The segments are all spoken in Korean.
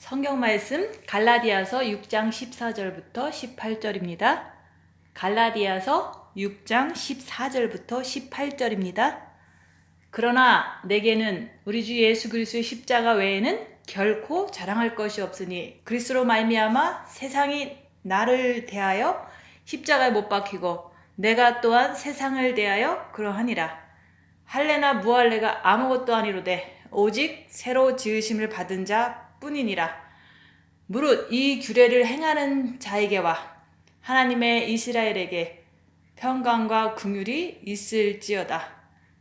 성경 말씀 갈라디아서 6장 14절부터 18절입니다. 갈라디아서 6장 14절부터 18절입니다. 그러나 내게는 우리 주 예수 그리스도의 십자가 외에는 결코 자랑할 것이 없으니 그리스도로 말미암아 세상이 나를 대하여 십자가에 못 박히고 내가 또한 세상을 대하여 그러하니라. 할례나 무할례가 아무것도 아니로되 오직 새로 지으심을 받은 자 뿐이니라. 무릇 이 규례를 행하는 자에게와 하나님의 이스라엘에게 평강과 긍휼이 있을지어다.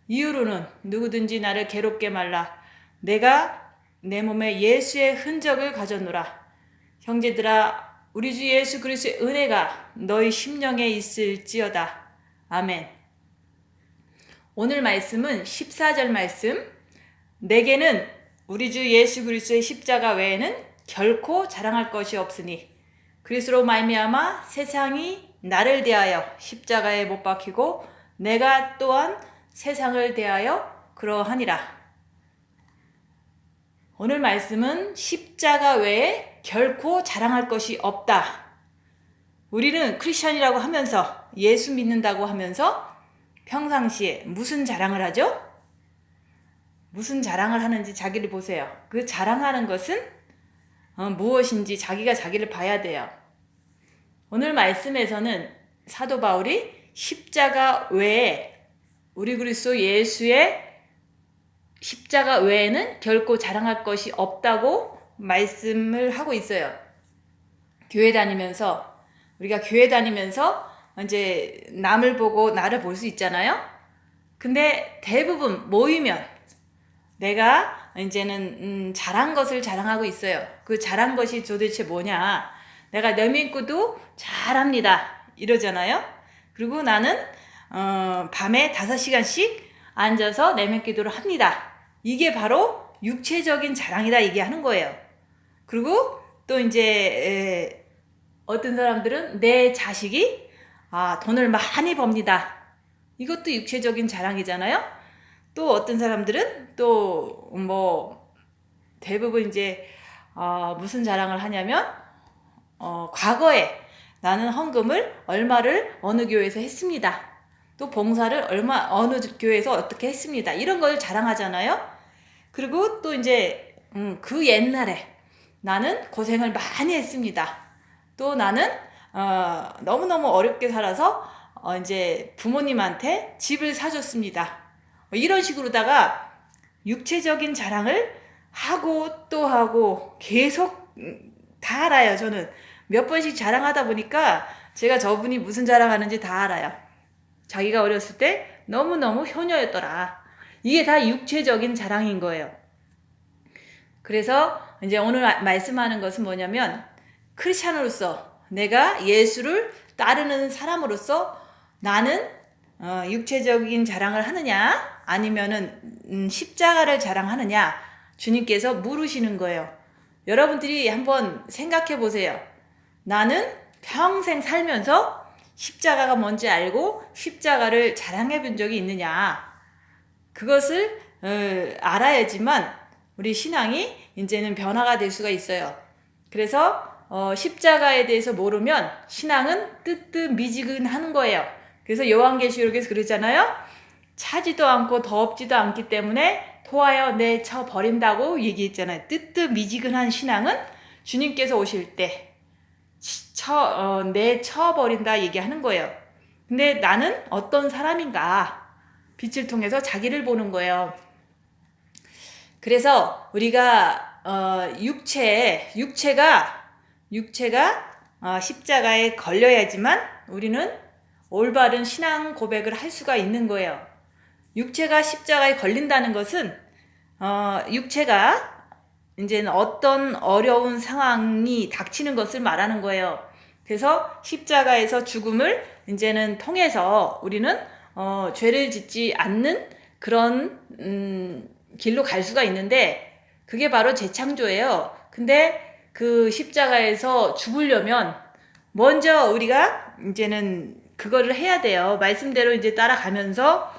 이후로는 누구든지 나를 괴롭게 말라. 내가 내 몸에 예수의 흔적을 가졌노라. 형제들아, 우리 주 예수 그리스도의 은혜가 너희 심령에 있을지어다. 아멘. 오늘 말씀은 14절 말씀. 내게는 우리 주 예수 그리스도의 십자가 외에는 결코 자랑할 것이 없으니 그리스도로 말미암아 세상이 나를 대하여 십자가에 못 박히고 내가 또한 세상을 대하여 그러하니라. 오늘 말씀은 십자가 외에 결코 자랑할 것이 없다. 우리는 크리스찬이라고 하면서 예수 믿는다고 하면서 평상시에 무슨 자랑을 하죠? 무슨 자랑을 하는지 자기를 보세요. 그 자랑하는 것은 무엇인지 자기가 자기를 봐야 돼요. 오늘 말씀에서는 사도 바울이 십자가 외에 우리 그리스도 예수의 십자가 외에는 결코 자랑할 것이 없다고 말씀을 하고 있어요. 교회 다니면서 우리가 교회 다니면서 이제 남을 보고 나를 볼 수 있잖아요. 근데 대부분 모이면 내가 이제는 잘한 것을 자랑하고 있어요. 그 잘한 것이 도대체 뭐냐? 내가 내민구도 잘합니다. 이러잖아요. 그리고 나는 밤에 5시간씩 앉아서 내민기도를 합니다. 이게 바로 육체적인 자랑이다 얘기하는 거예요. 그리고 또 이제 어떤 사람들은 내 자식이 돈을 많이 법니다. 이것도 육체적인 자랑이잖아요. 또 어떤 사람들은 또 대부분 이제 무슨 자랑을 하냐면 과거에 나는 헌금을 얼마를 어느 교회에서 했습니다. 또 봉사를 어느 교회에서 어떻게 했습니다. 이런 걸 자랑하잖아요. 그리고 또 이제 그 옛날에 나는 고생을 많이 했습니다. 또 나는 너무너무 어렵게 살아서 이제 부모님한테 집을 사줬습니다. 이런 식으로다가 육체적인 자랑을 하고 또 하고 계속 다 알아요. 저는 몇 번씩 자랑하다 보니까 제가 저분이 무슨 자랑하는지 다 알아요. 자기가 어렸을 때 너무너무 효녀였더라. 이게 다 육체적인 자랑인 거예요. 그래서 이제 오늘 말씀하는 것은 뭐냐면 크리스찬으로서 내가 예수를 따르는 사람으로서 나는 육체적인 자랑을 하느냐 아니면은 십자가를 자랑하느냐 주님께서 물으시는 거예요. 여러분들이 한번 생각해 보세요. 나는 평생 살면서 십자가가 뭔지 알고 십자가를 자랑해 본 적이 있느냐. 그것을 알아야지만 우리 신앙이 이제는 변화가 될 수가 있어요. 그래서 십자가에 대해서 모르면 신앙은 뜨뜻미지근한 거예요. 그래서 요한계시록에서 그러잖아요. 차지도 않고 덥지도 않기 때문에 토하여 내쳐 버린다고 얘기했잖아요. 뜨뜻미지근한 신앙은 주님께서 오실 때 내쳐 버린다 얘기하는 거예요. 근데 나는 어떤 사람인가? 빛을 통해서 자기를 보는 거예요. 그래서 우리가 육체가 십자가에 걸려야지만 우리는 올바른 신앙 고백을 할 수가 있는 거예요. 육체가 십자가에 걸린다는 것은 육체가 이제는 어떤 어려운 상황이 닥치는 것을 말하는 거예요. 그래서 십자가에서 죽음을 이제는 통해서 우리는 죄를 짓지 않는 그런 길로 갈 수가 있는데 그게 바로 재창조예요. 근데 그 십자가에서 죽으려면 먼저 우리가 이제는 그거를 해야 돼요. 말씀대로 이제 따라가면서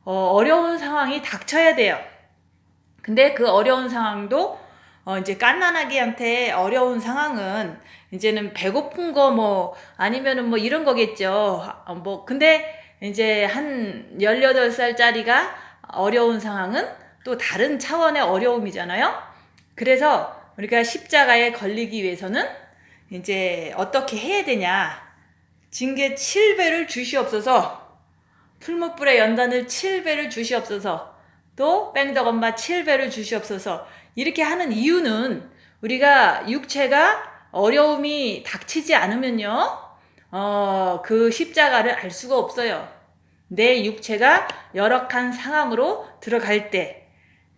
어려운 상황이 닥쳐야 돼요. 근데 그 어려운 상황도 이제 갓난아기한테 어려운 상황은 이제는 배고픈 거 뭐 아니면은 뭐 이런 거겠죠. 근데 이제 한 18살짜리가 어려운 상황은 또 다른 차원의 어려움이잖아요. 그래서 우리가 십자가에 걸리기 위해서는 이제 어떻게 해야 되냐. 징계 7배를 주시옵소서. 풀무불의 연단을 7배를 주시옵소서. 또 뺑덕엄마 7배를 주시옵소서. 이렇게 하는 이유는 우리가 육체가 어려움이 닥치지 않으면요, 그 십자가를 알 수가 없어요. 내 육체가 열악한 상황으로 들어갈 때,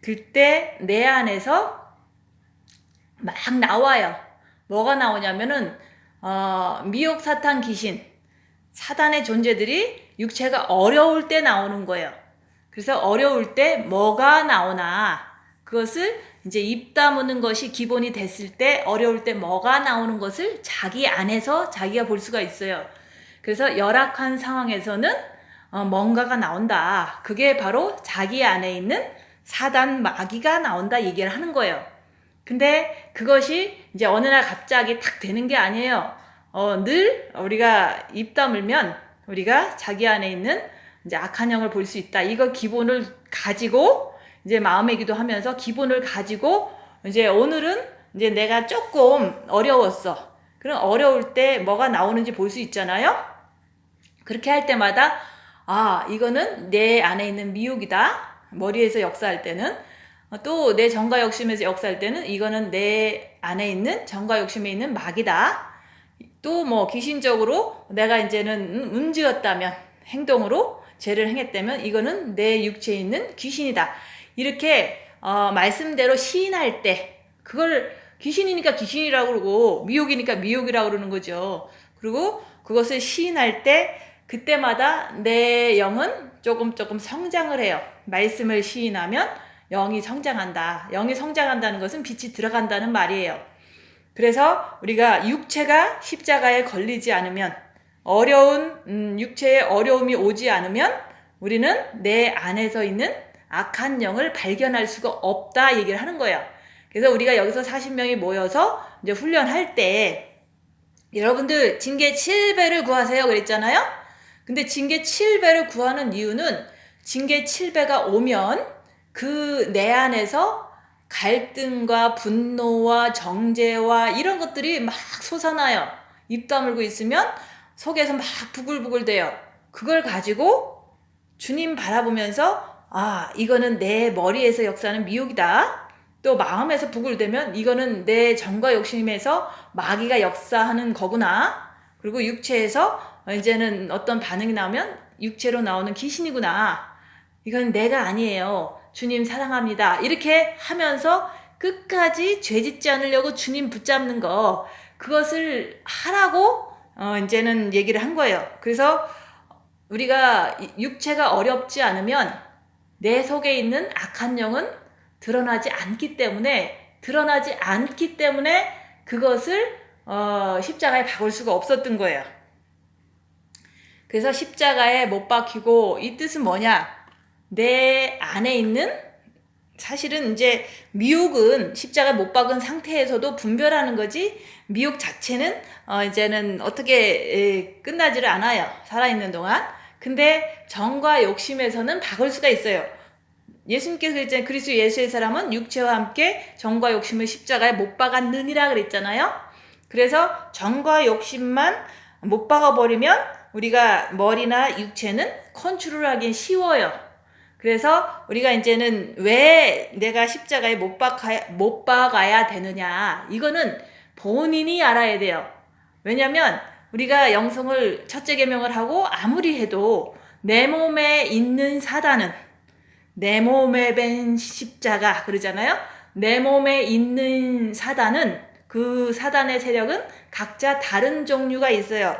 그때 내 안에서 막 나와요. 뭐가 나오냐면은 미혹 사탄 귀신, 사단의 존재들이 육체가 어려울 때 나오는 거예요. 그래서 어려울 때 뭐가 나오나, 그것을 이제 입 다무는 것이 기본이 됐을 때 어려울 때 뭐가 나오는 것을 자기 안에서 자기가 볼 수가 있어요. 그래서 열악한 상황에서는 뭔가가 나온다. 그게 바로 자기 안에 있는 사단 마귀가 나온다 얘기를 하는 거예요. 근데 그것이 이제 어느 날 갑자기 탁 되는 게 아니에요. 늘 우리가 입 다물면 우리가 자기 안에 있는 이제 악한 영을 볼 수 있다. 이거 기본을 가지고 이제 마음의 기도하면서 기본을 가지고 이제 오늘은 이제 내가 조금 어려웠어. 그럼 어려울 때 뭐가 나오는지 볼 수 있잖아요. 그렇게 할 때마다 이거는 내 안에 있는 미혹이다. 머리에서 역사할 때는 또 내 정과 욕심에서 역사할 때는 이거는 내 안에 있는 정과 욕심에 있는 마귀다. 또 뭐 귀신적으로 내가 이제는 음지었다면, 행동으로 죄를 행했다면 이거는 내 육체에 있는 귀신이다. 이렇게 말씀대로 시인할 때 그걸 귀신이니까 귀신이라고 그러고 미혹이니까 미혹이라고 그러는 거죠. 그리고 그것을 시인할 때 그때마다 내 영은 조금 성장을 해요. 말씀을 시인하면 영이 성장한다. 영이 성장한다는 것은 빛이 들어간다는 말이에요. 그래서 우리가 육체가 십자가에 걸리지 않으면, 어려운 육체에 어려움이 오지 않으면 우리는 내 안에서 있는 악한 영을 발견할 수가 없다 얘기를 하는 거예요. 그래서 우리가 여기서 40명이 모여서 이제 훈련할 때 여러분들 징계 7배를 구하세요 그랬잖아요. 근데 징계 7배를 구하는 이유는 징계 7배가 오면 그 내 안에서 갈등과 분노와 정죄와 이런 것들이 막 솟아나요. 입 다물고 있으면 속에서 막 부글부글 돼요. 그걸 가지고 주님 바라보면서 이거는 내 머리에서 역사하는 미혹이다. 또 마음에서 부글대면 이거는 내 정과 욕심에서 마귀가 역사하는 거구나. 그리고 육체에서 이제는 어떤 반응이 나오면 육체로 나오는 귀신이구나. 이건 내가 아니에요. 주님 사랑합니다. 이렇게 하면서 끝까지 죄 짓지 않으려고 주님 붙잡는 거, 그것을 하라고 이제는 얘기를 한 거예요. 그래서 우리가 육체가 어렵지 않으면 내 속에 있는 악한 영은 드러나지 않기 때문에 그것을 십자가에 박을 수가 없었던 거예요. 그래서 십자가에 못 박히고, 이 뜻은 뭐냐? 내 안에 있는, 사실은 이제 미혹은 십자가에 못 박은 상태에서도 분별하는 거지, 미혹 자체는 이제는 어떻게 끝나지를 않아요. 살아있는 동안. 근데 정과 욕심에서는 박을 수가 있어요. 예수님께서 그랬잖아요. 그리스도 예수의 사람은 육체와 함께 정과 욕심을 십자가에 못 박았느니라 그랬잖아요. 그래서 정과 욕심만 못 박아버리면 우리가 머리나 육체는 컨트롤하기 쉬워요. 그래서 우리가 이제는 왜 내가 십자가에 못 박아야 되느냐, 이거는 본인이 알아야 돼요. 왜냐면 우리가 영성을 첫째 계명을 하고 아무리 해도 내 몸에 있는 사단은, 내 몸에 밴 십자가 그러잖아요. 내 몸에 있는 사단은, 그 사단의 세력은 각자 다른 종류가 있어요.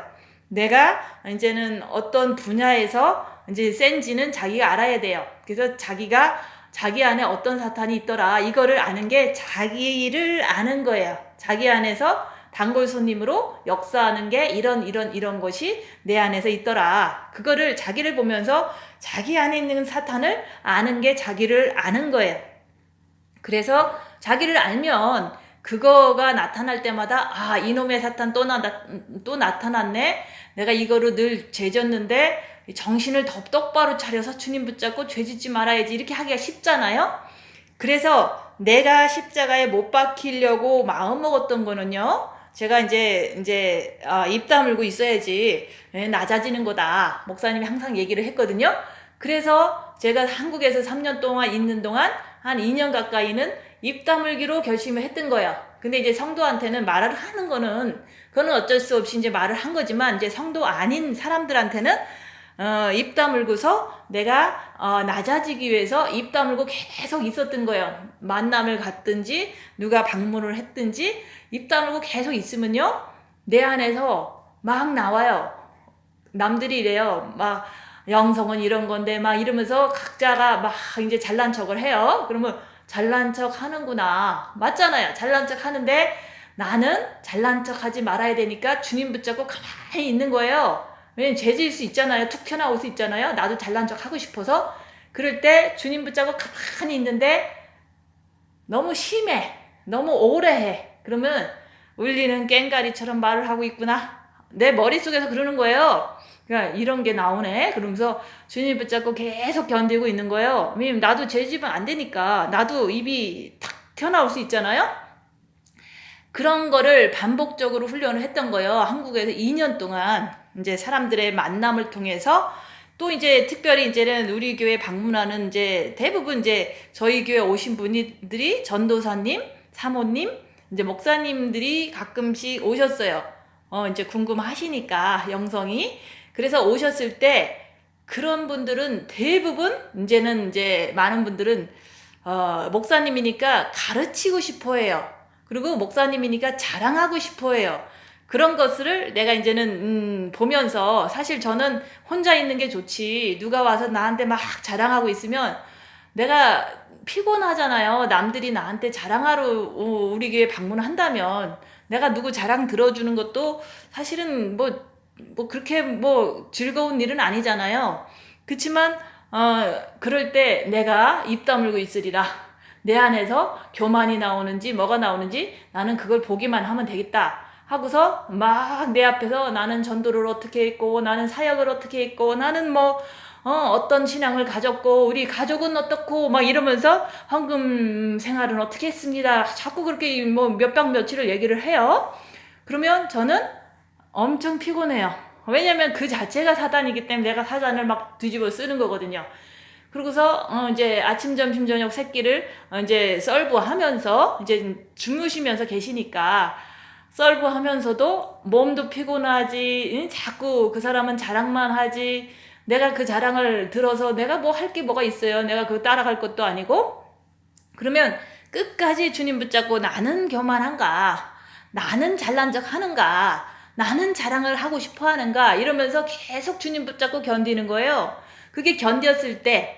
내가 이제는 어떤 분야에서 이제 센지는 자기가 알아야 돼요. 그래서 자기가 자기 안에 어떤 사탄이 있더라, 이거를 아는 게 자기를 아는 거예요. 자기 안에서 단골 손님으로 역사하는 게 이런 것이 내 안에서 있더라. 그거를 자기를 보면서 자기 안에 있는 사탄을 아는 게 자기를 아는 거예요. 그래서 자기를 알면 그거가 나타날 때마다 아, 이놈의 사탄 또 나타났네. 내가 이거를 늘 죄졌는데 정신을 더 똑바로 차려서 주님 붙잡고 죄짓지 말아야지 이렇게 하기가 쉽잖아요. 그래서 내가 십자가에 못 박히려고 마음먹었던 거는요. 제가 이제 입 다물고 있어야지 낮아지는 거다. 목사님이 항상 얘기를 했거든요. 그래서 제가 한국에서 3년 동안 있는 동안 한 2년 가까이는 입 다물기로 결심을 했던 거예요. 근데 이제 성도한테는 말을 하는 거는 그거는 어쩔 수 없이 이제 말을 한 거지만 이제 성도 아닌 사람들한테는 입 다물고서 내가 낮아지기 위해서 입 다물고 계속 있었던 거예요. 만남을 갔든지 누가 방문을 했든지 입 다물고 계속 있으면요 내 안에서 막 나와요. 남들이 이래요. 막 영성은 이런 건데 막 이러면서 각자가 막 이제 잘난 척을 해요. 그러면 잘난 척 하는구나. 맞잖아요. 잘난 척 하는데 나는 잘난 척 하지 말아야 되니까 주님 붙잡고 가만히 있는 거예요. 왜냐면 죄질 수 있잖아요. 툭 튀어나올 수 있잖아요. 나도 잘난 척 하고 싶어서. 그럴 때 주님 붙잡고 가만히 있는데 너무 심해. 너무 오래 해. 그러면 울리는 꽹가리처럼 말을 하고 있구나. 내 머릿속에서 그러는 거예요. 그러니까 이런 게 나오네. 그러면서 주님 붙잡고 계속 견디고 있는 거예요. 왜냐면 나도 죄지면 안 되니까. 나도 입이 탁 튀어나올 수 있잖아요. 그런 거를 반복적으로 훈련을 했던 거예요. 한국에서 2년 동안 이제 사람들의 만남을 통해서 또 이제 특별히 이제는 우리 교회 방문하는 이제 대부분 이제 저희 교회 오신 분들이 전도사님, 사모님, 이제 목사님들이 가끔씩 오셨어요. 이제 궁금하시니까 영성이. 그래서 오셨을 때 그런 분들은 대부분 이제는 이제 많은 분들은 목사님이니까 가르치고 싶어 해요. 그리고 목사님이니까 자랑하고 싶어 해요. 그런 것을 내가 이제는 보면서 사실 저는 혼자 있는 게 좋지 누가 와서 나한테 막 자랑하고 있으면 내가 피곤하잖아요. 남들이 나한테 자랑하러 우리 교회 방문한다면 내가 누구 자랑 들어주는 것도 사실은 뭐 그렇게 뭐 즐거운 일은 아니잖아요. 그렇지만 그럴 때 내가 입 다물고 있으리라. 내 안에서 교만이 나오는지 뭐가 나오는지 나는 그걸 보기만 하면 되겠다 하고서 막 내 앞에서 나는 전도를 어떻게 했고 나는 사역을 어떻게 했고 나는 뭐 어떤 신앙을 가졌고 우리 가족은 어떻고 막 이러면서 헌금 생활은 어떻게 했습니다. 자꾸 그렇게 뭐 몇 박 며칠을 얘기를 해요. 그러면 저는 엄청 피곤해요. 왜냐면 그 자체가 사단이기 때문에 내가 사단을 막 뒤집어 쓰는 거거든요. 그러고서 이제 아침, 점심, 저녁 세 끼를 이제 썰부하면서 이제 주무시면서 계시니까 썰부하면서도 몸도 피곤하지. 자꾸 그 사람은 자랑만 하지. 내가 그 자랑을 들어서 내가 뭐 할 게 뭐가 있어요. 내가 그거 따라갈 것도 아니고. 그러면 끝까지 주님 붙잡고 나는 교만한가? 나는 잘난 척 하는가? 나는 자랑을 하고 싶어 하는가? 이러면서 계속 주님 붙잡고 견디는 거예요. 그게 견뎠을 때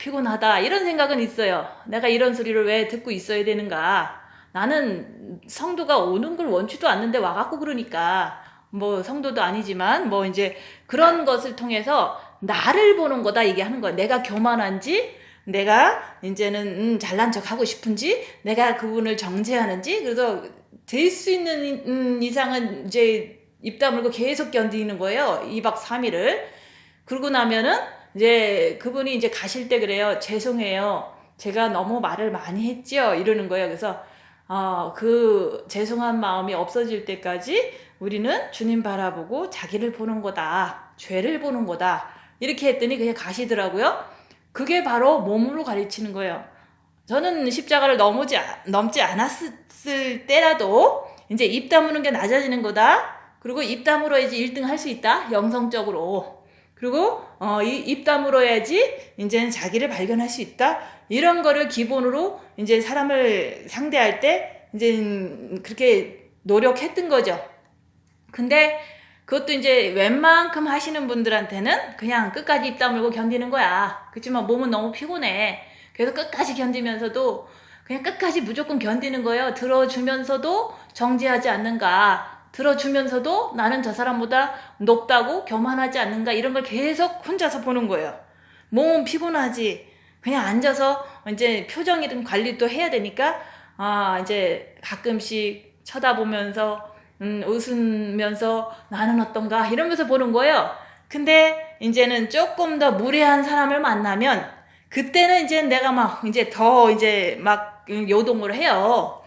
피곤하다 이런 생각은 있어요. 내가 이런 소리를 왜 듣고 있어야 되는가? 나는 성도가 오는 걸 원치도 않는데 와갖고 그러니까 뭐 성도도 아니지만 뭐 이제 그런 것을 통해서 나를 보는 거다 이게 하는 거야. 내가 교만한지 내가 이제는 잘난 척 하고 싶은지 내가 그분을 정죄하는지. 그래서 될 수 있는 이상은 이제 입 다물고 계속 견디는 거예요. 2박 3일을. 그러고 나면은 이제 그분이 이제 가실 때 그래요. 죄송해요. 제가 너무 말을 많이 했죠. 이러는 거예요. 그래서 그 죄송한 마음이 없어질 때까지 우리는 주님 바라보고 자기를 보는 거다. 죄를 보는 거다. 이렇게 했더니 그냥 가시더라고요. 그게 바로 몸으로 가르치는 거예요. 저는 십자가를 넘지 않았을 때라도 이제 입 다무는 게 낮아지는 거다. 그리고 입 다물어야지 1등 할 수 있다. 영성적으로. 그리고 입 다물어야지 이제는 자기를 발견할 수 있다. 이런 거를 기본으로 이제 사람을 상대할 때 이제 그렇게 노력했던 거죠. 근데 그것도 이제 웬만큼 하시는 분들한테는 그냥 끝까지 입 다물고 견디는 거야. 그렇지만 몸은 너무 피곤해. 그래서 끝까지 견디면서도 그냥 끝까지 무조건 견디는 거예요. 들어주면서도 정죄하지 않는가. 들어주면서도 나는 저 사람보다 높다고 교만하지 않는가. 이런 걸 계속 혼자서 보는 거예요. 몸은 피곤하지. 그냥 앉아서 이제 표정이든 관리도 해야 되니까 이제 가끔씩 쳐다보면서 웃으면서 나는 어떤가 이러면서 보는 거예요. 근데 이제는 조금 더 무례한 사람을 만나면 그때는 이제 내가 막 이제 더 이제 막 요동을 해요.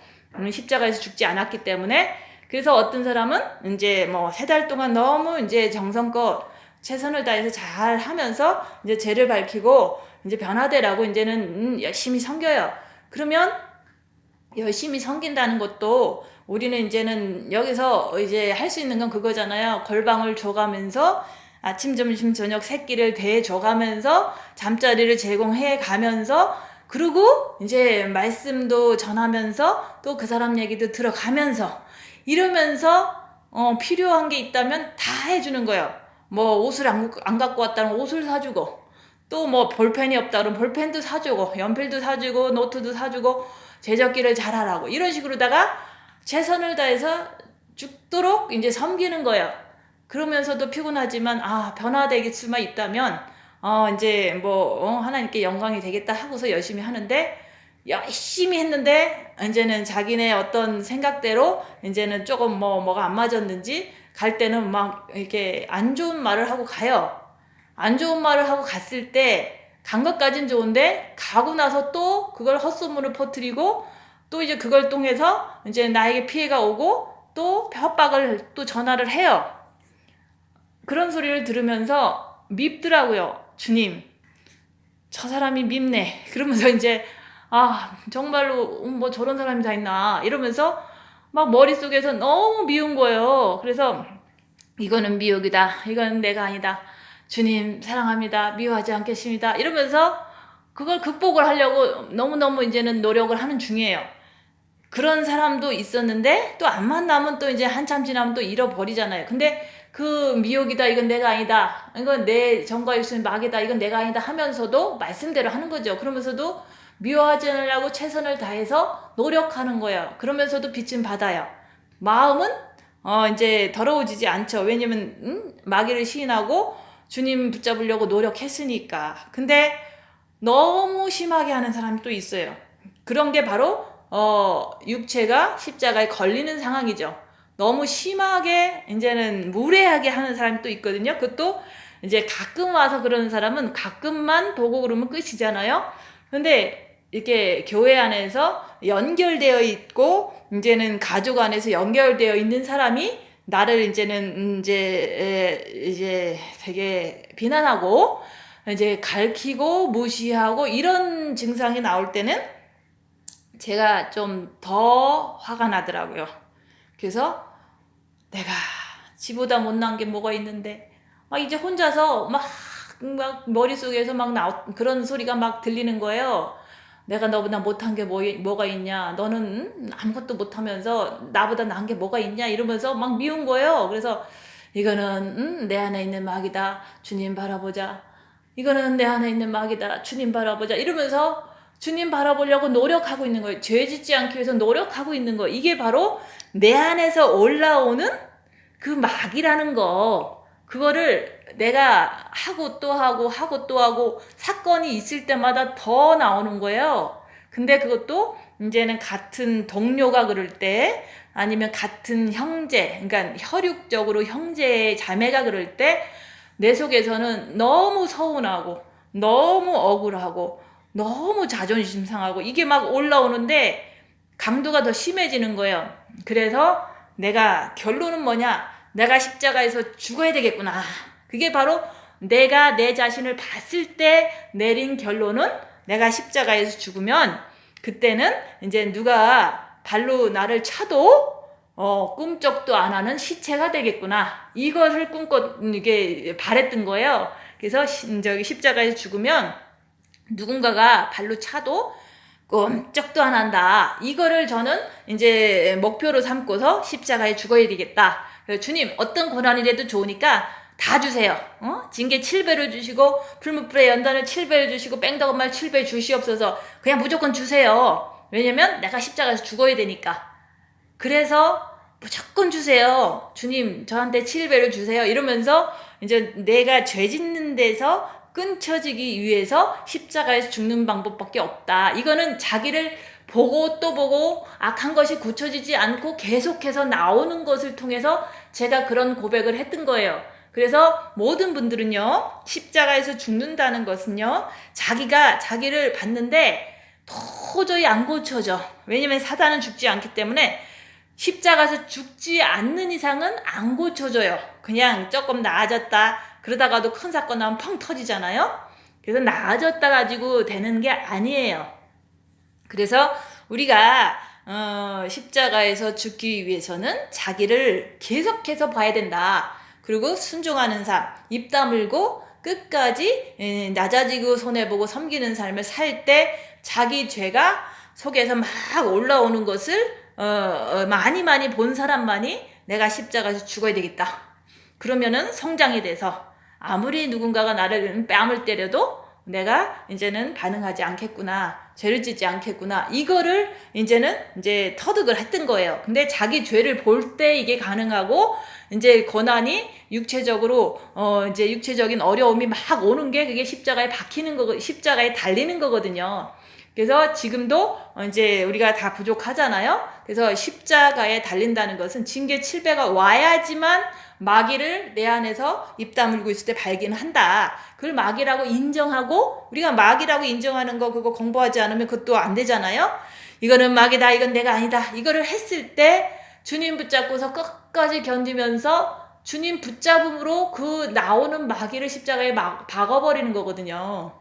십자가에서 죽지 않았기 때문에. 그래서 어떤 사람은 이제 뭐 3달 동안 너무 이제 정성껏 최선을 다해서 잘 하면서 이제 죄를 밝히고 이제 변화되라고 이제는 열심히 섬겨요. 그러면 열심히 섬긴다는 것도 우리는 이제는 여기서 이제 할 수 있는 건 그거잖아요. 걸방을 줘가면서 아침, 점심, 저녁 3끼를 대줘가면서 잠자리를 제공해 가면서 그리고 이제 말씀도 전하면서 또 그 사람 얘기도 들어가면서 이러면서 필요한 게 있다면 다 해주는 거예요. 뭐 옷을 안 갖고 왔다면 옷을 사주고 또 뭐 볼펜이 없다 그러면 볼펜도 사주고 연필도 사주고 노트도 사주고 제적기를 잘하라고 이런 식으로다가 최선을 다해서 죽도록 이제 섬기는 거예요. 그러면서도 피곤하지만 변화되길 수만 있다면 이제 뭐 하나님께 영광이 되겠다 하고서 열심히 하는데 열심히 했는데 이제는 자기네 어떤 생각대로 이제는 조금 뭐가 안 맞았는지 갈 때는 막 이렇게 안 좋은 말을 하고 가요. 안 좋은 말을 하고 갔을 때 간 것까진 좋은데 가고 나서 또 그걸 헛소문을 퍼뜨리고 또 이제 그걸 통해서 이제 나에게 피해가 오고 또 협박을 또 전화를 해요. 그런 소리를 들으면서 밉더라고요. 주님, 저 사람이 밉네. 그러면서 이제 정말로 뭐 저런 사람이 다 있나 이러면서 막 머릿속에서 너무 미운 거예요. 그래서 이거는 미혹이다. 이건 내가 아니다. 주님 사랑합니다. 미워하지 않겠습니다. 이러면서 그걸 극복을 하려고 너무너무 이제는 노력을 하는 중이에요. 그런 사람도 있었는데 또 안 만나면 또 이제 한참 지나면 또 잃어버리잖아요. 근데 그 미혹이다. 이건 내가 아니다. 이건 내 정과 육신의 마귀다. 이건 내가 아니다 하면서도 말씀대로 하는 거죠. 그러면서도 미워하지 않으려고 최선을 다해서 노력하는 거예요. 그러면서도 빛은 받아요. 마음은 이제 더러워지지 않죠. 왜냐면 마귀를 시인하고 주님 붙잡으려고 노력했으니까. 근데 너무 심하게 하는 사람이 또 있어요. 그런 게 바로 육체가 십자가에 걸리는 상황이죠. 너무 심하게 이제는 무례하게 하는 사람이 또 있거든요. 그것도 이제 가끔 와서 그러는 사람은 가끔만 보고 그러면 끝이잖아요. 근데 이렇게 교회 안에서 연결되어 있고 이제는 가족 안에서 연결되어 있는 사람이 나를 이제는 이제 되게 비난하고 이제 갈키고 무시하고 이런 증상이 나올 때는 제가 좀 더 화가 나더라고요. 그래서 내가 지보다 못난 게 뭐가 있는데 막 이제 혼자서 막 머릿속에서 막 그런 소리가 막 들리는 거예요. 내가 너보다 못한 게 뭐가 있냐, 너는 아무것도 못하면서 나보다 나은 게 뭐가 있냐 이러면서 막 미운 거예요. 그래서 이거는 내 안에 있는 마귀다, 주님 바라보자. 이거는 내 안에 있는 마귀다, 주님 바라보자. 이러면서 주님 바라보려고 노력하고 있는 거예요. 죄 짓지 않기 위해서 노력하고 있는 거예요. 이게 바로 내 안에서 올라오는 그 마귀라는 거, 그거를 내가 하고 또 하고 사건이 있을 때마다 더 나오는 거예요. 근데 그것도 이제는 같은 동료가 그럴 때 아니면 같은 형제, 그러니까 혈육적으로 형제 자매가 그럴 때 내 속에서는 너무 서운하고 너무 억울하고 너무 자존심 상하고 이게 막 올라오는데 강도가 더 심해지는 거예요. 그래서 내가 결론은 뭐냐? 내가 십자가에서 죽어야 되겠구나. 그게 바로 내가 내 자신을 봤을 때 내린 결론은 내가 십자가에서 죽으면 그때는 이제 누가 발로 나를 차도 꿈쩍도 안 하는 시체가 되겠구나. 이것을 이게 바랬던 거예요. 그래서 저기 십자가에서 죽으면 누군가가 발로 차도 꼼짝도 안 한다. 이거를 저는 이제 목표로 삼고서 십자가에 죽어야 되겠다. 주님 어떤 고난이라도 좋으니까 다 주세요. 징계 7배를 주시고 풀무불의 연단을 7배를 주시고 뺑덕은말 7배 주시옵소서. 그냥 무조건 주세요. 왜냐면 내가 십자가에서 죽어야 되니까. 그래서 무조건 주세요. 주님 저한테 7배를 주세요. 이러면서 이제 내가 죄 짓는 데서 끊쳐지기 위해서 십자가에서 죽는 방법밖에 없다. 이거는 자기를 보고 또 보고 악한 것이 고쳐지지 않고 계속해서 나오는 것을 통해서 제가 그런 고백을 했던 거예요. 그래서 모든 분들은요, 십자가에서 죽는다는 것은요, 자기가 자기를 봤는데 도저히 안 고쳐져. 왜냐면 사단은 죽지 않기 때문에 십자가에서 죽지 않는 이상은 안 고쳐져요. 그냥 조금 나아졌다 그러다가도 큰 사건 나면 펑 터지잖아요. 그래서 나아졌다 가지고 되는 게 아니에요. 그래서 우리가 십자가에서 죽기 위해서는 자기를 계속해서 봐야 된다. 그리고 순종하는 삶, 입 다물고 끝까지 낮아지고 손해보고 섬기는 삶을 살 때 자기 죄가 속에서 막 올라오는 것을 많이 본 사람만이 내가 십자가에서 죽어야 되겠다. 그러면은 성장이 돼서 아무리 누군가가 나를 뺨을 때려도 내가 이제는 반응하지 않겠구나. 죄를 짓지 않겠구나. 이거를 이제 터득을 했던 거예요. 근데 자기 죄를 볼 때 이게 가능하고 이제 고난이 육체적으로 이제 육체적인 어려움이 막 오는 게 그게 십자가에 박히는 거, 십자가에 달리는 거거든요. 그래서 지금도 이제 우리가 다 부족하잖아요. 그래서 십자가에 달린다는 것은 징계 7배가 와야지만 마귀를 내 안에서 입 다물고 있을 때 발견한다. 그걸 마귀라고 인정하고, 우리가 마귀라고 인정하는 거 그거 공부하지 않으면 그것도 안 되잖아요. 이거는 마귀다, 이건 내가 아니다. 이거를 했을 때 주님 붙잡고서 끝까지 견디면서 주님 붙잡음으로 그 나오는 마귀를 십자가에 박아버리는 거거든요.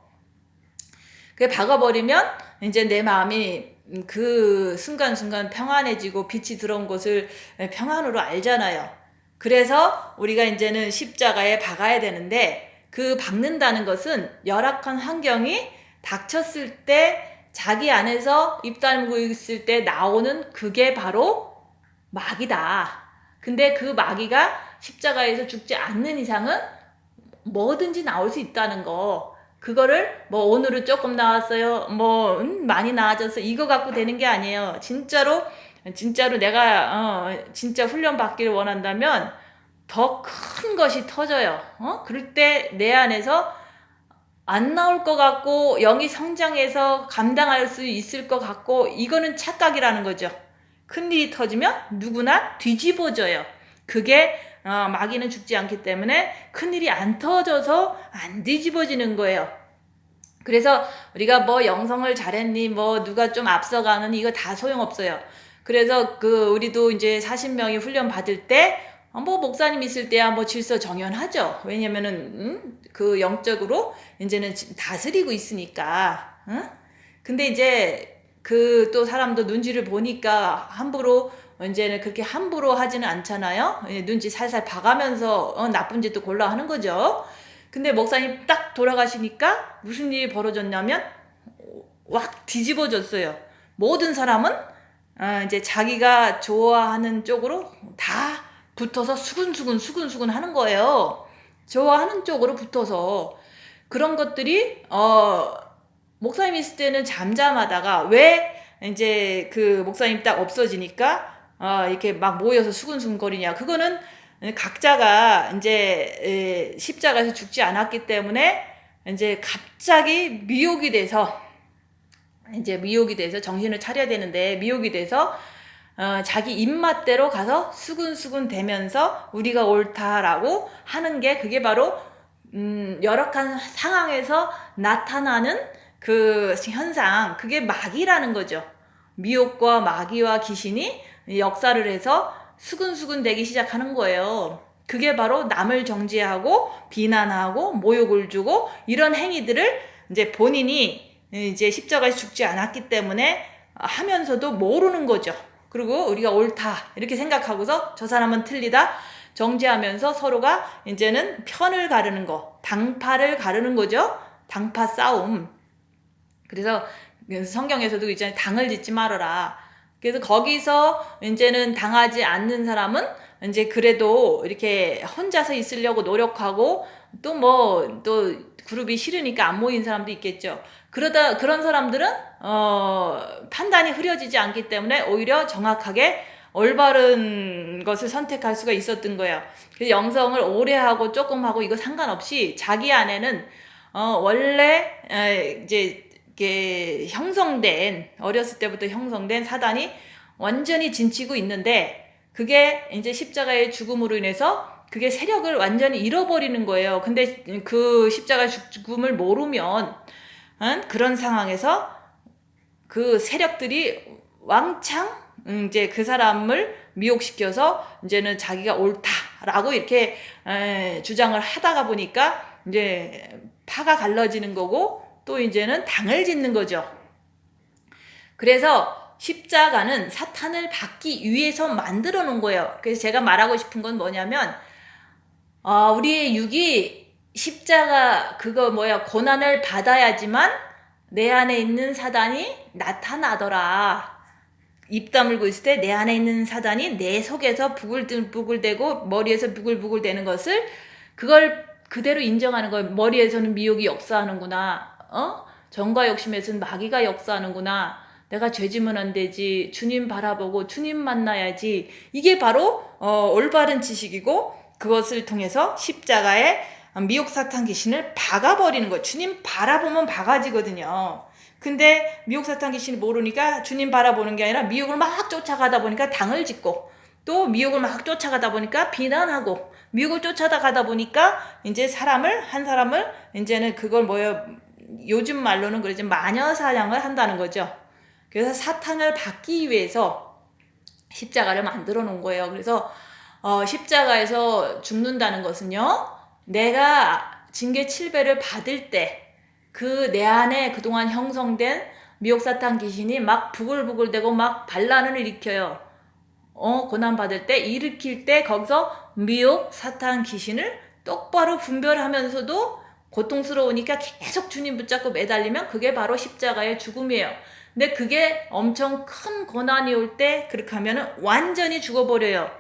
그게 박아버리면 이제 내 마음이 그 순간순간 평안해지고 빛이 들어온 것을 평안으로 알잖아요. 그래서 우리가 이제는 십자가에 박아야 되는데, 그 박는다는 것은 열악한 환경이 닥쳤을 때 자기 안에서 입 다물고 있을 때 나오는 그게 바로 마귀다. 근데 그 마귀가 십자가에서 죽지 않는 이상은 뭐든지 나올 수 있다는 거. 그거를 뭐 오늘은 조금 나왔어요, 뭐 많이 나아졌어, 이거 갖고 되는 게 아니에요. 진짜로 내가 진짜 훈련 받기를 원한다면 더 큰 것이 터져요. 그럴 때 내 안에서 안 나올 것 같고 영이 성장해서 감당할 수 있을 것 같고, 이거는 착각이라는 거죠. 큰일이 터지면 누구나 뒤집어져요. 그게 마귀는 죽지 않기 때문에 큰일이 안 터져서 안 뒤집어지는 거예요. 그래서 우리가 뭐 영성을 잘했니, 뭐 누가 좀 앞서가는, 이거 다 소용없어요. 그래서 우리도 이제 40명이 훈련 받을 때 뭐 목사님 있을 때야 뭐 질서 정연하죠. 왜냐면은 그 영적으로 이제는 다스리고 있으니까. 근데 이제 또 사람도 눈치를 보니까 함부로 이제는 그렇게 함부로 하지는 않잖아요. 눈치 살살 봐가면서 나쁜 짓도 골라 하는 거죠. 근데 목사님 딱 돌아가시니까 무슨 일이 벌어졌냐면 확 뒤집어졌어요. 모든 사람은 이제 자기가 좋아하는 쪽으로 다 붙어서 수근수근 하는 거예요. 좋아하는 쪽으로 붙어서. 그런 것들이 목사님 있을 때는 잠잠하다가 왜 이제 그 목사님 딱 없어지니까 이렇게 막 모여서 수근수근거리냐. 그거는 각자가 이제 십자가에서 죽지 않았기 때문에 이제 갑자기 미혹이 돼서 정신을 차려야 되는데, 미혹이 돼서 자기 입맛대로 가서 수근수근 대면서 우리가 옳다라고 하는 게, 그게 바로 열악한 상황에서 나타나는 그 현상, 그게 마귀라는 거죠. 미혹과 마귀와 귀신이 역사를 해서 수근수근 되기 시작하는 거예요. 그게 바로 남을 정죄하고 비난하고 모욕을 주고, 이런 행위들을 이제 본인이 이제 십자가에 죽지 않았기 때문에 하면서도 모르는 거죠. 그리고 우리가 옳다 이렇게 생각하고서 저 사람은 틀리다 정죄하면서 서로가 이제는 편을 가르는 거, 당파를 가르는 거죠. 당파 싸움. 그래서 성경에서도 있잖아요. 당을 짓지 말아라. 그래서 거기서 이제는 당하지 않는 사람은 이제 그래도 이렇게 혼자서 있으려고 노력하고, 또 그룹이 싫으니까 안 모인 사람도 있겠죠. 그런 사람들은 판단이 흐려지지 않기 때문에 오히려 정확하게 올바른 것을 선택할 수가 있었던 거예요. 그래서 영성을 오래 하고 조금 하고 이거 상관없이 자기 안에는 원래 이제 이게 형성된, 어렸을 때부터 형성된 사단이 완전히 진치고 있는데, 그게 이제 십자가의 죽음으로 인해서 그게 세력을 완전히 잃어버리는 거예요. 근데 그 십자가 죽음을 모르면 그런 상황에서 그 세력들이 왕창 이제 그 사람을 미혹시켜서 이제는 자기가 옳다라고 이렇게 주장을 하다가 보니까 이제 파가 갈라지는 거고, 또 이제는 당을 짓는 거죠. 그래서 십자가는 사탄을 받기 위해서 만들어 놓은 거예요. 그래서 제가 말하고 싶은 건 뭐냐면, 우리의 육이 십자가 고난을 받아야지만 내 안에 있는 사단이 나타나더라. 입 다물고 있을 때 내 안에 있는 사단이 내 속에서 부글부글대고 머리에서 부글부글대는 것을, 그걸 그대로 인정하는 거예요. 머리에서는 미혹이 역사하는구나. 정과 욕심에서는 마귀가 역사하는구나. 내가 죄지면 안 되지. 주님 바라보고 주님 만나야지. 이게 바로 올바른 지식이고, 그것을 통해서 십자가에 미혹 사탄 귀신을 박아버리는 거예요. 주님 바라보면 박아지거든요. 근데 미혹 사탄 귀신이 모르니까 주님 바라보는 게 아니라 미혹을 막 쫓아가다 보니까 당을 짓고, 또 미혹을 막 쫓아가다 보니까 비난하고, 미혹을 쫓아가다 보니까 이제 한 사람을 이제는 그걸 요즘 말로는 그러지 마녀 사냥을 한다는 거죠. 그래서 사탄을 받기 위해서 십자가를 만들어 놓은 거예요. 그래서 십자가에서 죽는다는 것은요, 내가 징계 7배를 받을 때 그 내 안에 그동안 형성된 미혹사탄 귀신이 막 부글부글대고 막 반란을 일으켜요. 고난받을 때, 일으킬 때 거기서 미혹사탄 귀신을 똑바로 분별하면서도 고통스러우니까 계속 주님 붙잡고 매달리면 그게 바로 십자가의 죽음이에요. 근데 그게 엄청 큰 고난이 올 때 그렇게 하면은 완전히 죽어버려요.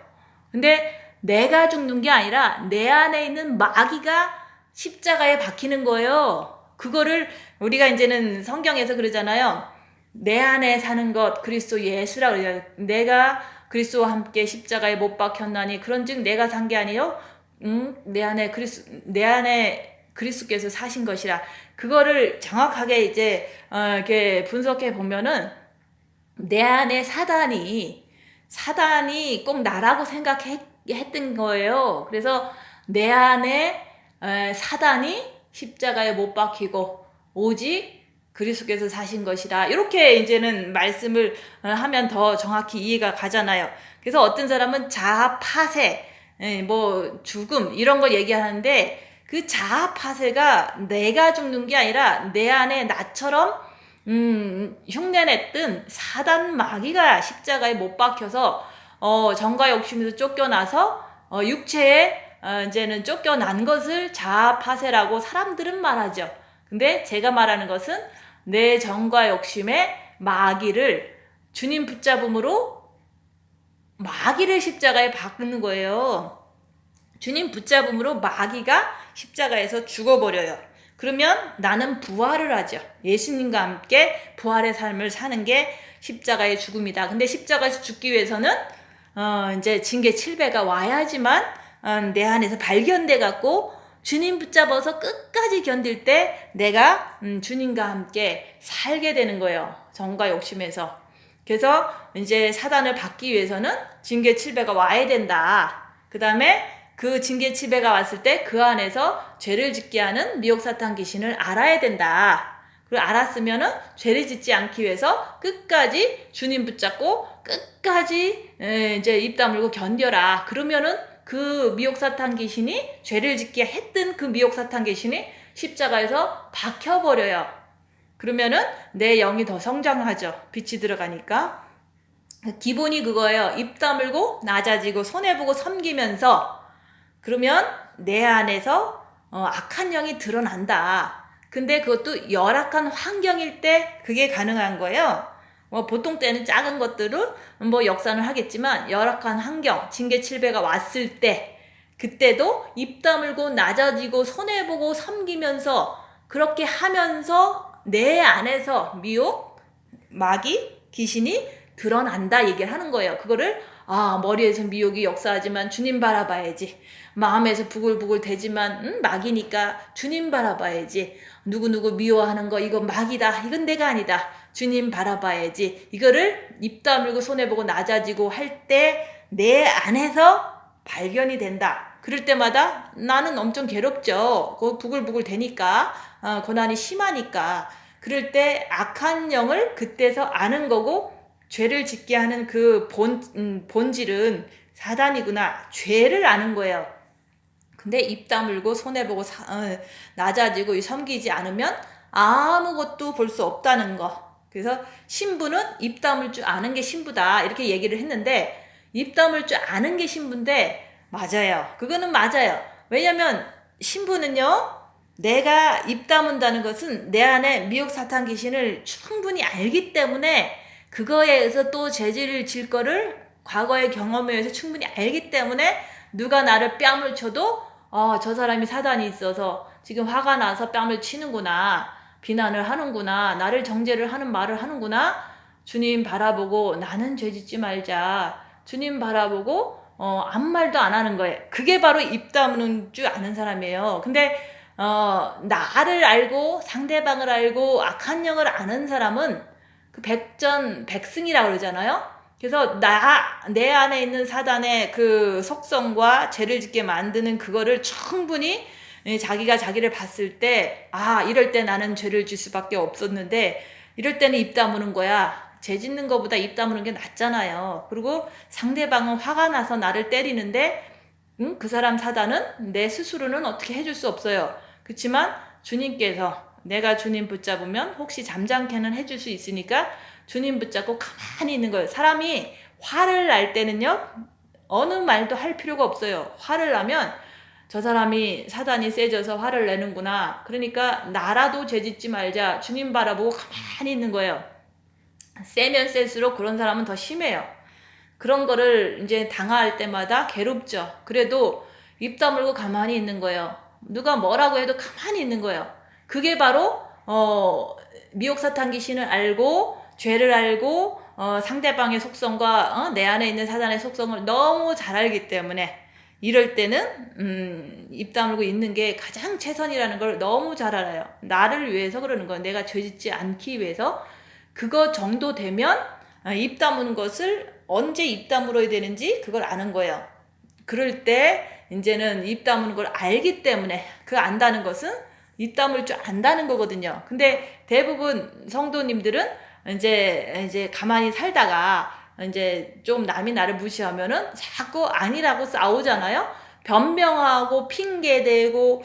근데 내가 죽는 게 아니라 내 안에 있는 마귀가 십자가에 박히는 거예요. 그거를 우리가 이제는 성경에서 그러잖아요. 내 안에 사는 것 그리스도 예수라 그래요. 내가 그리스도와 함께 십자가에 못 박혔나니 그런즉 내가 산 게 아니요 내 안에 그리스도께서 사신 것이라. 그거를 정확하게 이제 이렇게 분석해 보면은 내 안에 사단이 꼭 나라고 생각했던 거예요. 그래서 내 안에 사단이 십자가에 못 박히고 오직 그리스도께서 사신 것이라. 이렇게 이제는 말씀을 하면 더 정확히 이해가 가잖아요. 그래서 어떤 사람은 자아 파쇄, 죽음 이런 거 얘기하는데, 그 자아 파쇄가 내가 죽는 게 아니라 내 안에 나처럼 흉내냈던 사단 마귀가 십자가에 못 박혀서 정과 욕심에서 쫓겨나서 육체에 이제는 쫓겨난 것을 자아 파쇄라고 사람들은 말하죠. 근데 제가 말하는 것은 내 정과 욕심의 마귀를 주님 붙잡음으로 마귀를 십자가에 박는 거예요. 주님 붙잡음으로 마귀가 십자가에서 죽어버려요. 그러면 나는 부활을 하죠. 예수님과 함께 부활의 삶을 사는 게 십자가의 죽음이다. 근데 십자가에서 죽기 위해서는 이제 징계 7배가 와야지만 내 안에서 발견돼 갖고 주님 붙잡아서 끝까지 견딜 때 내가 주님과 함께 살게 되는 거예요. 정과 욕심에서. 그래서 이제 사단을 받기 위해서는 징계 7배가 와야 된다. 그 다음에 그 징계 7배가 왔을 때 그 안에서 죄를 짓게 하는 미혹사탄 귀신을 알아야 된다. 그리고 알았으면은 죄를 짓지 않기 위해서 끝까지 주님 붙잡고 끝까지 이제 입 다물고 견뎌라. 그러면은 그 미혹사탄 귀신이 죄를 짓게 했던 그 미혹사탄 귀신이 십자가에서 박혀버려요. 그러면은 내 영이 더 성장하죠. 빛이 들어가니까. 기본이 그거예요. 입 다물고 낮아지고 손해보고 섬기면서, 그러면 내 안에서 악한 영이 드러난다. 근데 그것도 열악한 환경일 때 그게 가능한 거예요. 보통 때는 작은 것들은 역산을 하겠지만 열악한 환경, 징계 7배가 왔을 때 그때도 입 다물고 낮아지고 손해보고 섬기면서 그렇게 하면서 내 안에서 미혹, 마귀, 귀신이 드러난다 얘기를 하는 거예요. 그거를 머리에서 미혹이 역사하지만 주님 바라봐야지. 마음에서 부글부글 대지만 막이니까 주님 바라봐야지. 누구누구 미워하는 거 이거 막이다. 이건 내가 아니다. 주님 바라봐야지. 이거를 입 다물고 손해보고 낮아지고 할 때 내 안에서 발견이 된다. 그럴 때마다 나는 엄청 괴롭죠. 그거 부글부글 되니까 고난이 심하니까. 그럴 때 악한 영을 그때서 아는 거고 죄를 짓게 하는 그 본질은 사단이구나. 죄를 아는 거예요. 근데 입 다물고 손해보고 낮아지고 섬기지 않으면 아무것도 볼 수 없다는 거. 그래서 신부는 입 다물 줄 아는 게 신부다 이렇게 얘기를 했는데 입 다물 줄 아는 게 신부인데 맞아요. 그거는 맞아요. 왜냐면 신부는요. 내가 입 다문다는 것은 내 안에 미혹 사탄 귀신을 충분히 알기 때문에 그거에 의해서 또 죄질을 질 거를 과거의 경험에 의해서 충분히 알기 때문에 누가 나를 뺨을 쳐도 저 사람이 사단이 있어서 지금 화가 나서 뺨을 치는구나. 비난을 하는구나. 나를 정죄를 하는 말을 하는구나. 주님 바라보고 나는 죄짓지 말자. 주님 바라보고 아무 말도 안 하는 거예요. 그게 바로 입 다무는 줄 아는 사람이에요. 근데 나를 알고 상대방을 알고 악한 영을 아는 사람은 그 백전백승이라고 그러잖아요. 그래서 내 안에 있는 사단의 그 속성과 죄를 짓게 만드는 그거를 충분히 자기가 자기를 봤을 때 이럴 때 나는 죄를 질 수밖에 없었는데 이럴 때는 입 다무는 거야. 죄 짓는 것보다 입 다무는 게 낫잖아요. 그리고 상대방은 화가 나서 나를 때리는데 그 사람 사단은 내 스스로는 어떻게 해줄 수 없어요. 그렇지만 주님께서 내가 주님 붙잡으면 혹시 잠잠케는 해줄 수 있으니까 주님 붙잡고 가만히 있는 거예요. 사람이 화를 날 때는요. 어느 말도 할 필요가 없어요. 화를 나면 저 사람이 사단이 세져서 화를 내는구나. 그러니까 나라도 죄짓지 말자. 주님 바라보고 가만히 있는 거예요. 세면 셀수록 그런 사람은 더 심해요. 그런 거를 이제 당할 때마다 괴롭죠. 그래도 입 다물고 가만히 있는 거예요. 누가 뭐라고 해도 가만히 있는 거예요. 그게 바로 미혹 사탄 귀신을 알고 죄를 알고 상대방의 속성과 내 안에 있는 사단의 속성을 너무 잘 알기 때문에 이럴 때는 입 다물고 있는 게 가장 최선이라는 걸 너무 잘 알아요. 나를 위해서 그러는 거예요. 내가 죄짓지 않기 위해서. 그거 정도 되면 입 다무는 것을 언제 입 다물어야 되는지 그걸 아는 거예요. 그럴 때 이제는 입 다무는 걸 알기 때문에 그 안다는 것은 입 다물 줄 안다는 거거든요. 근데 대부분 성도님들은 이제 가만히 살다가 이제 좀 남이 나를 무시하면은 자꾸 아니라고 싸우잖아요. 변명하고 핑계대고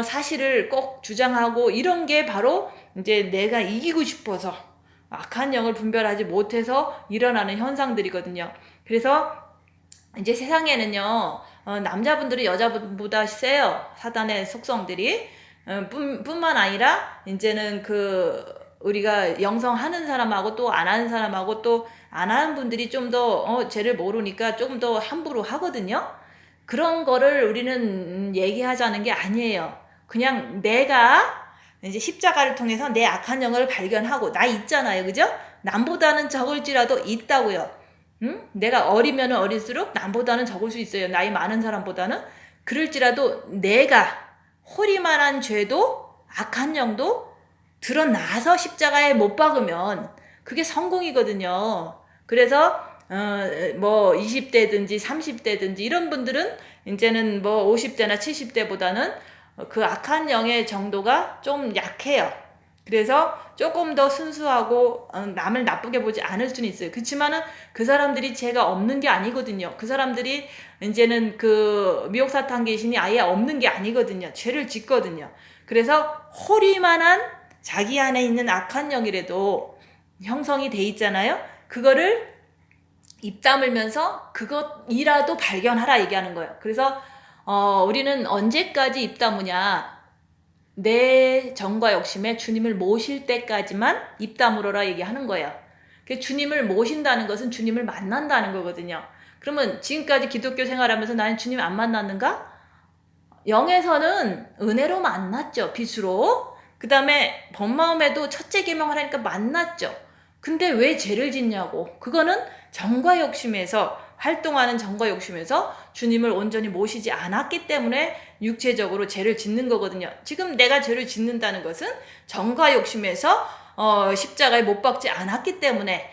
사실을 꼭 주장하고 이런 게 바로 이제 내가 이기고 싶어서 악한 영을 분별하지 못해서 일어나는 현상들이거든요. 그래서 이제 세상에는요, 남자분들이 여자분보다 세요. 사단의 속성들이. 뿐만 아니라, 이제는 우리가 영성하는 사람하고 또 안 하는 사람하고 또 안 하는 분들이 좀 더, 죄를 모르니까 조금 더 함부로 하거든요. 그런 거를 우리는 얘기하자는 게 아니에요. 그냥 내가 이제 십자가를 통해서 내 악한 영을 발견하고 나 있잖아요. 그죠? 남보다는 적을지라도 있다고요. 내가 어리면 어릴수록 남보다는 적을 수 있어요. 나이 많은 사람보다는. 그럴지라도 내가 호리만한 죄도 악한 영도 드러나서 십자가에 못 박으면 그게 성공이거든요. 그래서 20대든지 30대든지 이런 분들은 이제는 50대나 70대보다는 그 악한 영의 정도가 좀 약해요. 그래서 조금 더 순수하고 남을 나쁘게 보지 않을 수는 있어요. 그렇지만은 그 사람들이 죄가 없는 게 아니거든요. 그 사람들이 이제는 그 미혹 사탄 귀신이 아예 없는 게 아니거든요. 죄를 짓거든요. 그래서 호리만한 자기 안에 있는 악한 영이라도 형성이 돼 있잖아요. 그거를 입 다물면서 그것이라도 발견하라 얘기하는 거예요. 그래서 우리는 언제까지 입 다무냐? 내 정과 욕심에 주님을 모실 때까지만 입 다물어라 얘기하는 거예요. 주님을 모신다는 것은 주님을 만난다는 거거든요. 그러면 지금까지 기독교 생활하면서 나는 주님 안 만났는가? 영에서는 은혜로 만났죠. 빛으로. 그 다음에 본마음에도 첫째 계명을 하니까 만났죠. 근데 왜 죄를 짓냐고. 그거는 정과 욕심에서 활동하는 정과 욕심에서 주님을 온전히 모시지 않았기 때문에 육체적으로 죄를 짓는 거거든요. 지금 내가 죄를 짓는다는 것은 정과 욕심에서 십자가에 못 박지 않았기 때문에,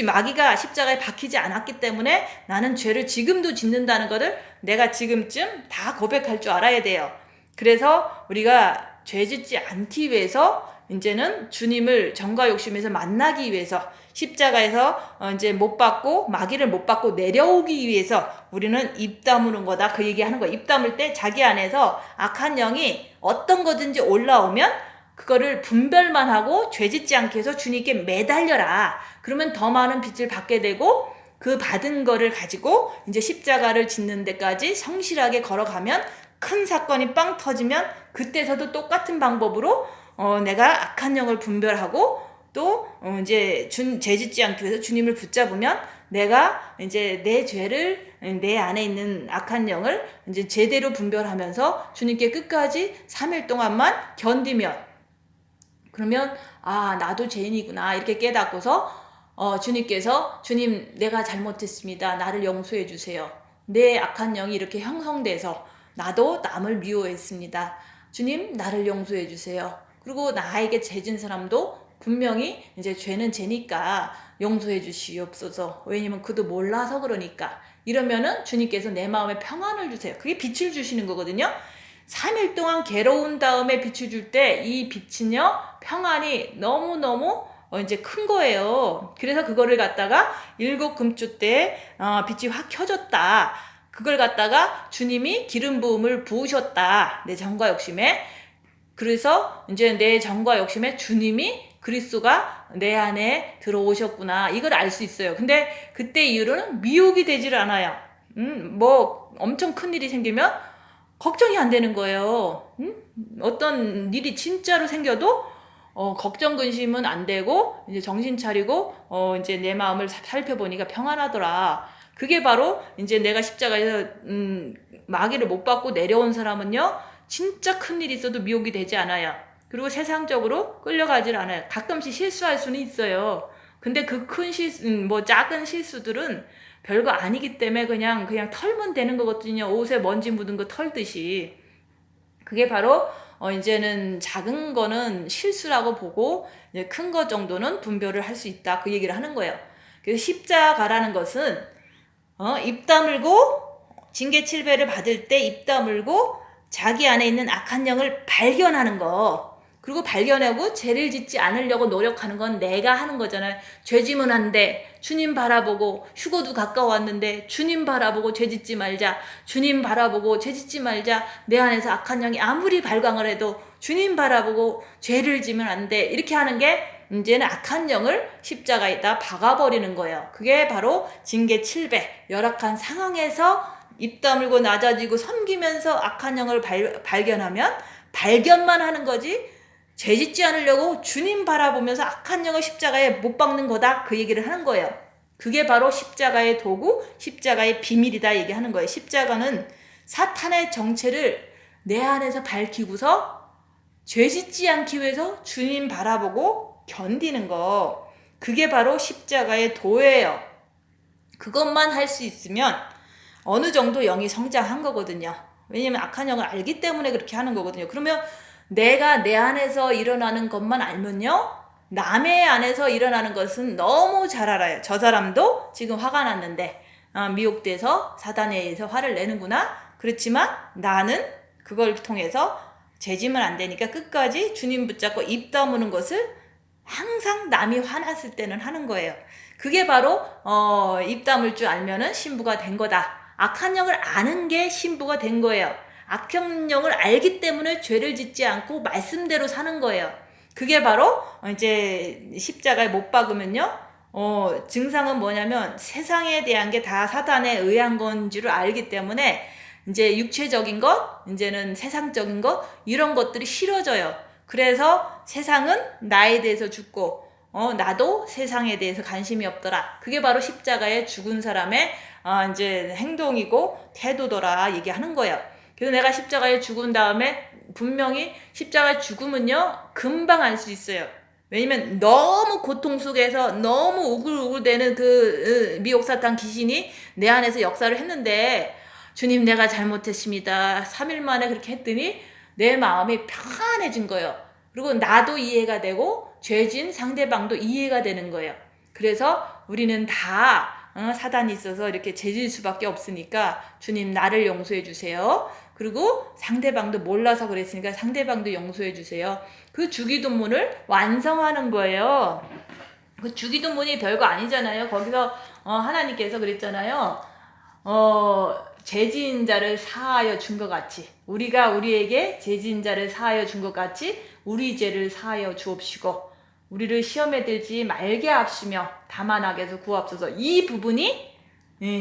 마귀가 십자가에 박히지 않았기 때문에 나는 죄를 지금도 짓는다는 것을 내가 지금쯤 다 고백할 줄 알아야 돼요. 그래서 우리가 죄 짓지 않기 위해서 이제는 주님을 정과 욕심에서 만나기 위해서 십자가에서 이제 못 받고 마귀를 못 받고 내려오기 위해서 우리는 입 다무는 거다, 그 얘기하는 거야. 입 다물 때 자기 안에서 악한 영이 어떤 거든지 올라오면 그거를 분별만 하고 죄 짓지 않게 해서 주님께 매달려라. 그러면 더 많은 빛을 받게 되고 그 받은 거를 가지고 이제 십자가를 짓는 데까지 성실하게 걸어가면 큰 사건이 빵 터지면 그때서도 똑같은 방법으로 내가 악한 영을 분별하고 또 이제 죄 짓지 않기 위해서 주님을 붙잡으면 내가 이제 내 죄를, 내 안에 있는 악한 영을 이제 제대로 분별하면서 주님께 끝까지 3일 동안만 견디면, 그러면 나도 죄인이구나 이렇게 깨닫고서 주님께서 주님 내가 잘못했습니다. 나를 용서해 주세요. 내 악한 영이 이렇게 형성돼서 나도 남을 미워했습니다. 주님 나를 용서해 주세요. 그리고 나에게 죄진 사람도 분명히 이제 죄는 죄니까 용서해 주시옵소서. 왜냐면 그도 몰라서 그러니까. 이러면은 주님께서 내 마음에 평안을 주세요. 그게 빛을 주시는 거거든요. 3일 동안 괴로운 다음에 빛을 줄 때 이 빛은요, 평안이 너무너무 이제 큰 거예요. 그래서 그거를 갖다가 7금주 때 빛이 확 켜졌다. 그걸 갖다가 주님이 기름 부음을 부으셨다. 내 정과 욕심에. 그래서 이제 내 정과 욕심에 주님이 그리스도가 내 안에 들어오셨구나. 이걸 알 수 있어요. 근데 그때 이후로는 미혹이 되질 않아요. 뭐 엄청 큰 일이 생기면 걱정이 안 되는 거예요. 어떤 일이 진짜로 생겨도 걱정 근심은 안 되고 이제 정신 차리고 이제 내 마음을 살펴보니까 평안하더라. 그게 바로 이제 내가 십자가에서 마귀를 못 받고 내려온 사람은요, 진짜 큰일이 있어도 미혹이 되지 않아요. 그리고 세상적으로 끌려가질 않아요. 가끔씩 실수할 수는 있어요. 근데 그 큰 실수, 작은 실수들은 별거 아니기 때문에 그냥 털면 되는 거거든요. 옷에 먼지 묻은 거 털듯이. 그게 바로 이제는 작은 거는 실수라고 보고 이제 큰 거 정도는 분별을 할 수 있다. 그 얘기를 하는 거예요. 그래서 십자가라는 것은 입 다물고 징계 7배를 받을 때 입 다물고 자기 안에 있는 악한 영을 발견하는 거. 그리고 발견하고 죄를 짓지 않으려고 노력하는 건 내가 하는 거잖아요. 죄 지면 안 돼. 주님 바라보고 휴거도 가까웠는데 주님 바라보고 죄 짓지 말자. 주님 바라보고 죄 짓지 말자. 내 안에서 악한 영이 아무리 발광을 해도 주님 바라보고 죄를 지면 안 돼. 이렇게 하는 게 이제는 악한 영을 십자가에다 박아버리는 거예요. 그게 바로 징계 7배. 열악한 상황에서 입 다물고 낮아지고 섬기면서 악한 영을 발견하면 발견만 하는 거지 죄 짓지 않으려고 주님 바라보면서 악한 영을 십자가에 못 박는 거다. 그 얘기를 하는 거예요. 그게 바로 십자가의 도구, 십자가의 비밀이다 얘기하는 거예요. 십자가는 사탄의 정체를 내 안에서 밝히고서 죄 짓지 않기 위해서 주님 바라보고 견디는 거. 그게 바로 십자가의 도예요. 그것만 할 수 있으면 어느 정도 영이 성장한 거거든요. 왜냐면 악한 영을 알기 때문에 그렇게 하는 거거든요. 그러면 내가 내 안에서 일어나는 것만 알면요, 남의 안에서 일어나는 것은 너무 잘 알아요. 저 사람도 지금 화가 났는데 미혹돼서 사단에 의해서 화를 내는구나. 그렇지만 나는 그걸 통해서 죄지면 안 되니까 끝까지 주님 붙잡고 입 다무는 것을 항상 남이 화났을 때는 하는 거예요. 그게 바로 입 다물 줄 알면은 신부가 된 거다. 악한 영을 아는 게 신부가 된 거예요. 악한 영을 알기 때문에 죄를 짓지 않고 말씀대로 사는 거예요. 그게 바로 이제 십자가에 못 박으면요, 증상은 뭐냐면 세상에 대한 게 다 사단에 의한 건 줄을 알기 때문에 이제 육체적인 것, 이제는 세상적인 것, 이런 것들이 싫어져요. 그래서 세상은 나에 대해서 죽고 나도 세상에 대해서 관심이 없더라. 그게 바로 십자가에 죽은 사람의 이제 행동이고 태도더라 얘기하는 거예요. 그래서 내가 십자가에 죽은 다음에 분명히 십자가에 죽으면요 금방 알 수 있어요. 왜냐면 너무 고통 속에서 너무 우글우글대는 그 미혹사탄 귀신이 내 안에서 역사를 했는데, 주님 내가 잘못했습니다. 3일 만에 그렇게 했더니 내 마음이 평안해진 거예요. 그리고 나도 이해가 되고 죄진 상대방도 이해가 되는 거예요. 그래서 우리는 다 사단이 있어서 이렇게 죄질 수밖에 없으니까 주님 나를 용서해 주세요. 그리고 상대방도 몰라서 그랬으니까 상대방도 용서해 주세요. 그 주기도문을 완성하는 거예요. 그 주기도문이 별거 아니잖아요. 거기서 하나님께서 그랬잖아요. 죄지은 자를 사하여 준 것 같이, 우리가 우리에게 죄지은 자를 사하여 준 것 같이 우리 죄를 사하여 주옵시고 우리를 시험에 들지 말게 합시며 다만 악에서 구하옵소서. 이 부분이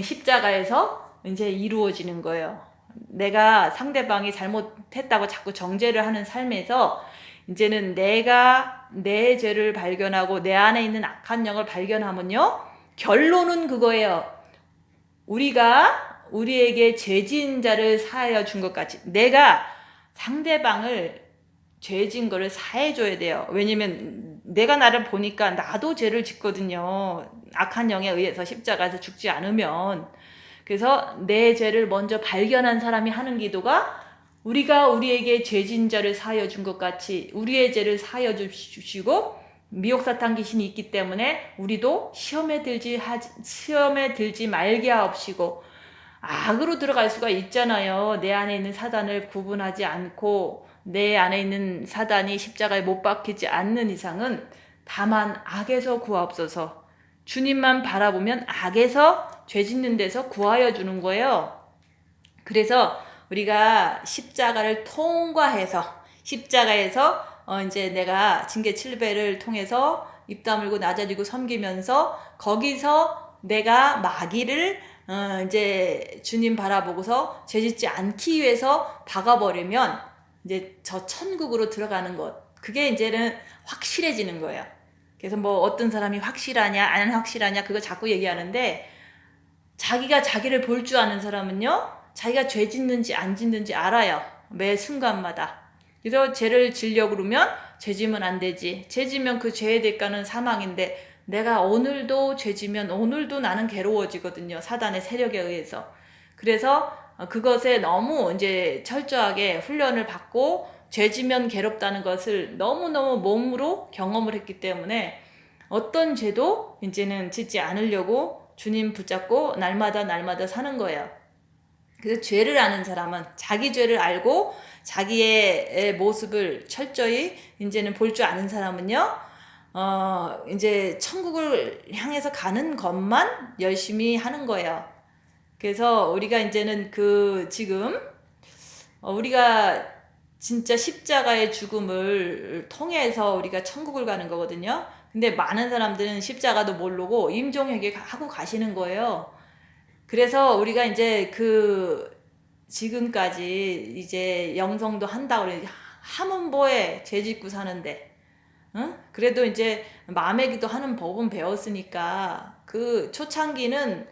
십자가에서 이제 이루어지는 거예요. 내가 상대방이 잘못했다고 자꾸 정죄를 하는 삶에서 이제는 내가 내 죄를 발견하고 내 안에 있는 악한 영을 발견하면요, 결론은 그거예요. 우리가 우리에게 죄진 자를 사하여 준 것 같이 내가 상대방을 죄진 거를 사해줘야 돼요. 왜냐면 내가 나를 보니까 나도 죄를 짓거든요. 악한 영에 의해서 십자가에서 죽지 않으면. 그래서 내 죄를 먼저 발견한 사람이 하는 기도가, 우리가 우리에게 죄진 자를 사하여 준 것 같이 우리의 죄를 사하여 주시고 미혹사탄 귀신이 있기 때문에 우리도 시험에 들지 말게 하옵시고. 악으로 들어갈 수가 있잖아요. 내 안에 있는 사단을 구분하지 않고 내 안에 있는 사단이 십자가에 못 박히지 않는 이상은 다만 악에서 구하옵소서. 주님만 바라보면 악에서, 죄 짓는 데서 구하여 주는 거예요. 그래서 우리가 십자가를 통과해서, 십자가에서 이제 내가 징계 7배를 통해서 입 다물고 낮아지고 섬기면서 거기서 내가 마귀를 이제 주님 바라보고서 죄짓지 않기 위해서 박아버리면 이제 저 천국으로 들어가는 것, 그게 이제는 확실해지는 거예요. 그래서 뭐 어떤 사람이 확실하냐 안 확실하냐 그거 자꾸 얘기하는데, 자기가 자기를 볼 줄 아는 사람은요, 자기가 죄 짓는지 안 짓는지 알아요. 매 순간마다. 그래서 죄를 지려고 그러면 죄 지면 안 되지. 죄 지면 그 죄의 대가는 사망인데, 내가 오늘도 죄 지면 오늘도 나는 괴로워지거든요. 사단의 세력에 의해서. 그래서 그것에 너무 이제 철저하게 훈련을 받고 죄 지면 괴롭다는 것을 너무너무 몸으로 경험을 했기 때문에 어떤 죄도 이제는 짓지 않으려고 주님 붙잡고 날마다 사는 거예요. 그래서 죄를 아는 사람은, 자기 죄를 알고 자기의 모습을 철저히 이제는 볼 줄 아는 사람은요, 이제 천국을 향해서 가는 것만 열심히 하는 거예요. 그래서 우리가 이제는 지금 우리가 진짜 십자가의 죽음을 통해서 우리가 천국을 가는 거거든요. 근데 많은 사람들은 십자가도 모르고 임종회개 하고 가시는 거예요. 그래서 우리가 이제 지금까지 이제 영성도 한다고 그래. 하문보에 죄 짓고 사는데, 응? 그래도 이제 마음의 기도 하는 법은 배웠으니까, 그 초창기는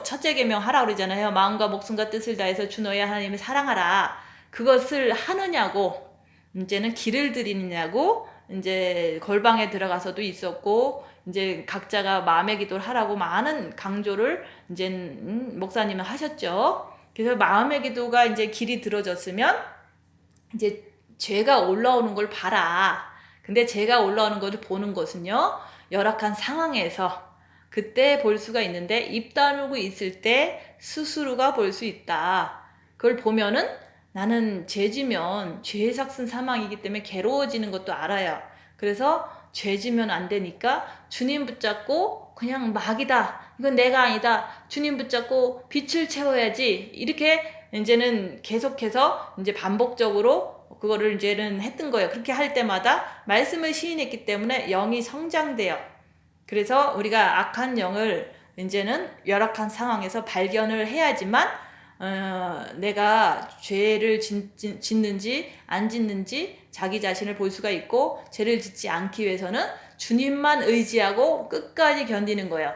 첫째 계명 하라 그러잖아요. 마음과 목숨과 뜻을 다해서 주 너의 하나님을 사랑하라. 그것을 하느냐고, 이제는 길을 들이느냐고, 이제 골방에 들어가서도 있었고, 이제 각자가 마음의 기도를 하라고 많은 강조를 이제 목사님은 하셨죠. 그래서 마음의 기도가 이제 길이 들어졌으면 이제 죄가 올라오는 걸 봐라. 근데 죄가 올라오는 것을 보는 것은요, 열악한 상황에서 그때 볼 수가 있는데, 입 다물고 있을 때 스스로가 볼 수 있다. 그걸 보면은 나는 죄 지면 죄의 삭슨 사망이기 때문에 괴로워지는 것도 알아요. 그래서 죄 지면 안 되니까 주님 붙잡고 그냥 막이다, 이건 내가 아니다, 주님 붙잡고 빛을 채워야지, 이렇게 이제는 계속해서 이제 반복적으로 그거를 이제는 했던 거예요. 그렇게 할 때마다 말씀을 시인했기 때문에 영이 성장돼요. 그래서 우리가 악한 영을 이제는 열악한 상황에서 발견을 해야지만 내가 죄를 짓는지 안 짓는지 자기 자신을 볼 수가 있고, 죄를 짓지 않기 위해서는 주님만 의지하고 끝까지 견디는 거예요.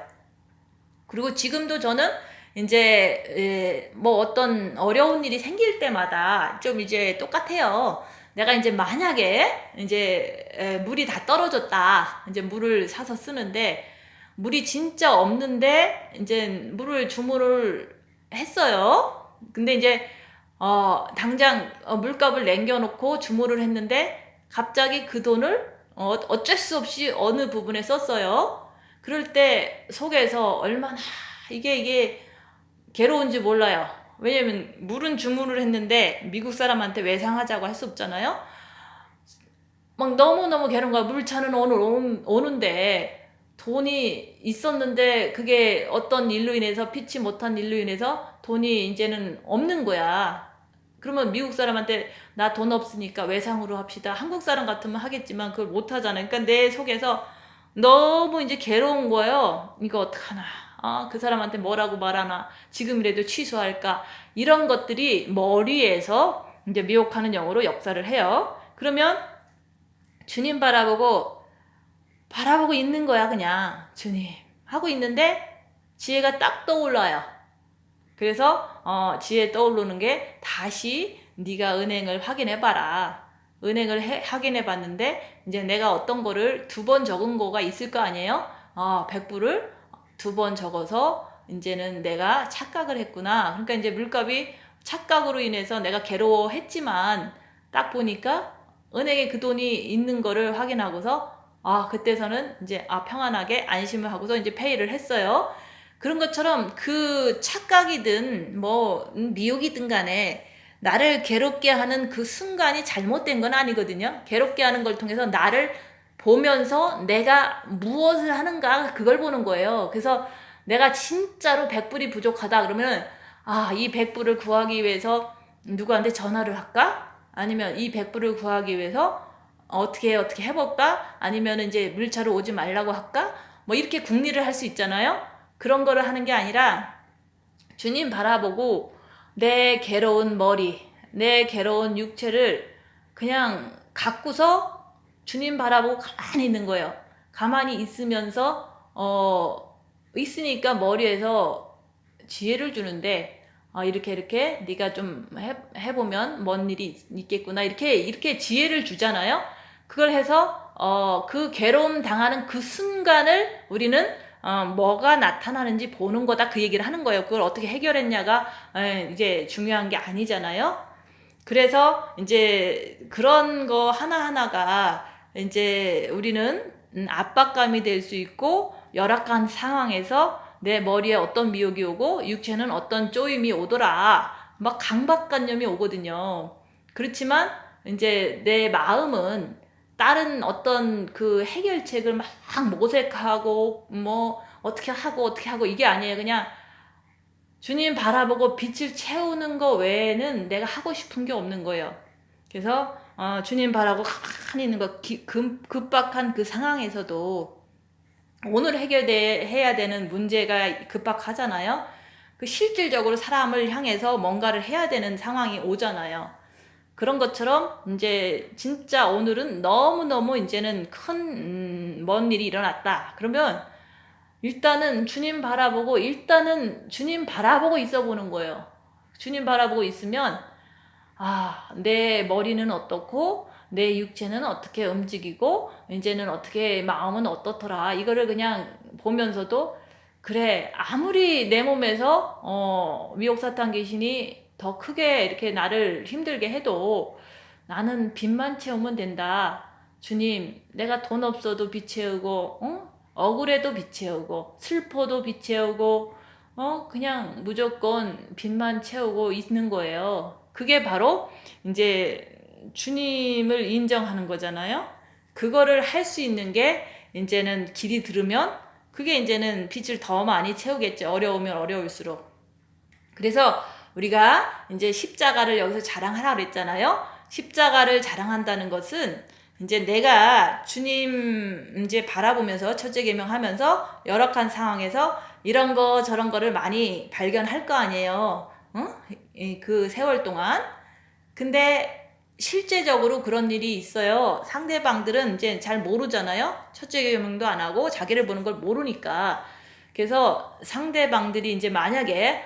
그리고 지금도 저는 이제 뭐 어떤 어려운 일이 생길 때마다 좀 이제 똑같아요. 내가 이제 만약에 이제 물이 다 떨어졌다. 이제 물을 사서 쓰는데 물이 진짜 없는데 이제 물을 주문을 했어요. 근데 이제 당장 물값을 남겨놓고 주문을 했는데 갑자기 그 돈을 어쩔 수 없이 어느 부분에 썼어요. 그럴 때 속에서 얼마나 이게 괴로운지 몰라요. 왜냐면 물은 주문을 했는데 미국 사람한테 외상하자고 할 수 없잖아요. 막 너무너무 괴로운 거야. 물차는 오는데 돈이 있었는데 그게 어떤 일로 인해서 피치 못한 일로 인해서 돈이 이제는 없는 거야. 그러면 미국 사람한테 나 돈 없으니까 외상으로 합시다. 한국 사람 같으면 하겠지만 그걸 못 하잖아요. 그러니까 내 속에서 너무 이제 괴로운 거예요. 이거 어떡하나. 그 사람한테 뭐라고 말하나. 지금이라도 취소할까. 이런 것들이 머리에서 이제 미혹하는 영으로 역사를 해요. 그러면 주님 바라보고 있는 거야. 그냥 주님 하고 있는데 지혜가 딱 떠올라요. 그래서 지혜 떠오르는 게 다시 네가 은행을 확인해봐라. 은행을 확인해봤는데 이제 내가 어떤 거를 2번 적은 거가 있을 거 아니에요. 100불을 2번 적어서 이제는 내가 착각을 했구나. 그러니까 이제 물값이 착각으로 인해서 내가 괴로워했지만 딱 보니까 은행에 그 돈이 있는 거를 확인하고서 그때서는 이제 평안하게 안심을 하고서 이제 페이를 했어요. 그런 것처럼 그 착각이든 뭐 미혹이든 간에 나를 괴롭게 하는 그 순간이 잘못된 건 아니거든요. 괴롭게 하는 걸 통해서 나를 보면서 내가 무엇을 하는가 그걸 보는 거예요. 그래서 내가 진짜로 100불이 부족하다 그러면 이 100불을 구하기 위해서 누구한테 전화를 할까? 아니면 이 100불을 구하기 위해서 어떻게 해볼까? 아니면 이제 물차로 오지 말라고 할까? 뭐 이렇게 궁리를 할 수 있잖아요. 그런 거를 하는 게 아니라 주님 바라보고 내 괴로운 머리, 내 괴로운 육체를 그냥 갖고서 주님 바라보고 가만히 있는 거예요. 가만히 있으면서 있으니까 머리에서 지혜를 주는데 이렇게 네가 좀 해보면 뭔 일이 있겠구나 이렇게 지혜를 주잖아요. 그걸 해서 그 괴로움 당하는 그 순간을 우리는 뭐가 나타나는지 보는 거다 그 얘기를 하는 거예요. 그걸 어떻게 해결했냐가 이제 중요한 게 아니잖아요. 그래서 이제 그런 거 하나하나가 이제 우리는 압박감이 될 수 있고 열악한 상황에서 내 머리에 어떤 미혹이 오고 육체는 어떤 쪼임이 오더라. 막 강박관념이 오거든요. 그렇지만 이제 내 마음은 다른 어떤 그 해결책을 막 모색하고 뭐 어떻게 하고 이게 아니에요. 그냥 주님 바라보고 빛을 채우는 거 외에는 내가 하고 싶은 게 없는 거예요. 그래서 주님 바라보고 가만히 있는 거 급박한 그 상황에서도 오늘 해야 되는 문제가 급박하잖아요. 그 실질적으로 사람을 향해서 뭔가를 해야 되는 상황이 오잖아요. 그런 것처럼 이제 진짜 오늘은 너무너무 이제는 큰 먼 일이 일어났다. 그러면 일단은 주님 바라보고 있어 보는 거예요. 주님 바라보고 있으면 내 머리는 어떻고 내 육체는 어떻게 움직이고 이제는 어떻게 마음은 어떻더라. 이거를 그냥 보면서도 그래 아무리 내 몸에서 미혹사탄 귀신이 더 크게 이렇게 나를 힘들게 해도 나는 빛만 채우면 된다. 주님 내가 돈 없어도 빛 채우고 억울해도 빛 채우고 슬퍼도 빛 채우고 그냥 무조건 빛만 채우고 있는 거예요. 그게 바로 이제 주님을 인정하는 거잖아요. 그거를 할 수 있는 게 이제는 길이 들으면 그게 이제는 빛을 더 많이 채우겠죠. 어려우면 어려울수록. 그래서 우리가 이제 십자가를 여기서 자랑하라 그랬잖아요. 십자가를 자랑한다는 것은 이제 내가 주님 이제 바라보면서 첫째 계명하면서 열악한 상황에서 이런 거 저런 거를 많이 발견할 거 아니에요. 그 세월 동안. 근데 실제적으로 그런 일이 있어요. 상대방들은 이제 잘 모르잖아요. 첫째 계명도 안 하고 자기를 보는 걸 모르니까. 그래서 상대방들이 이제 만약에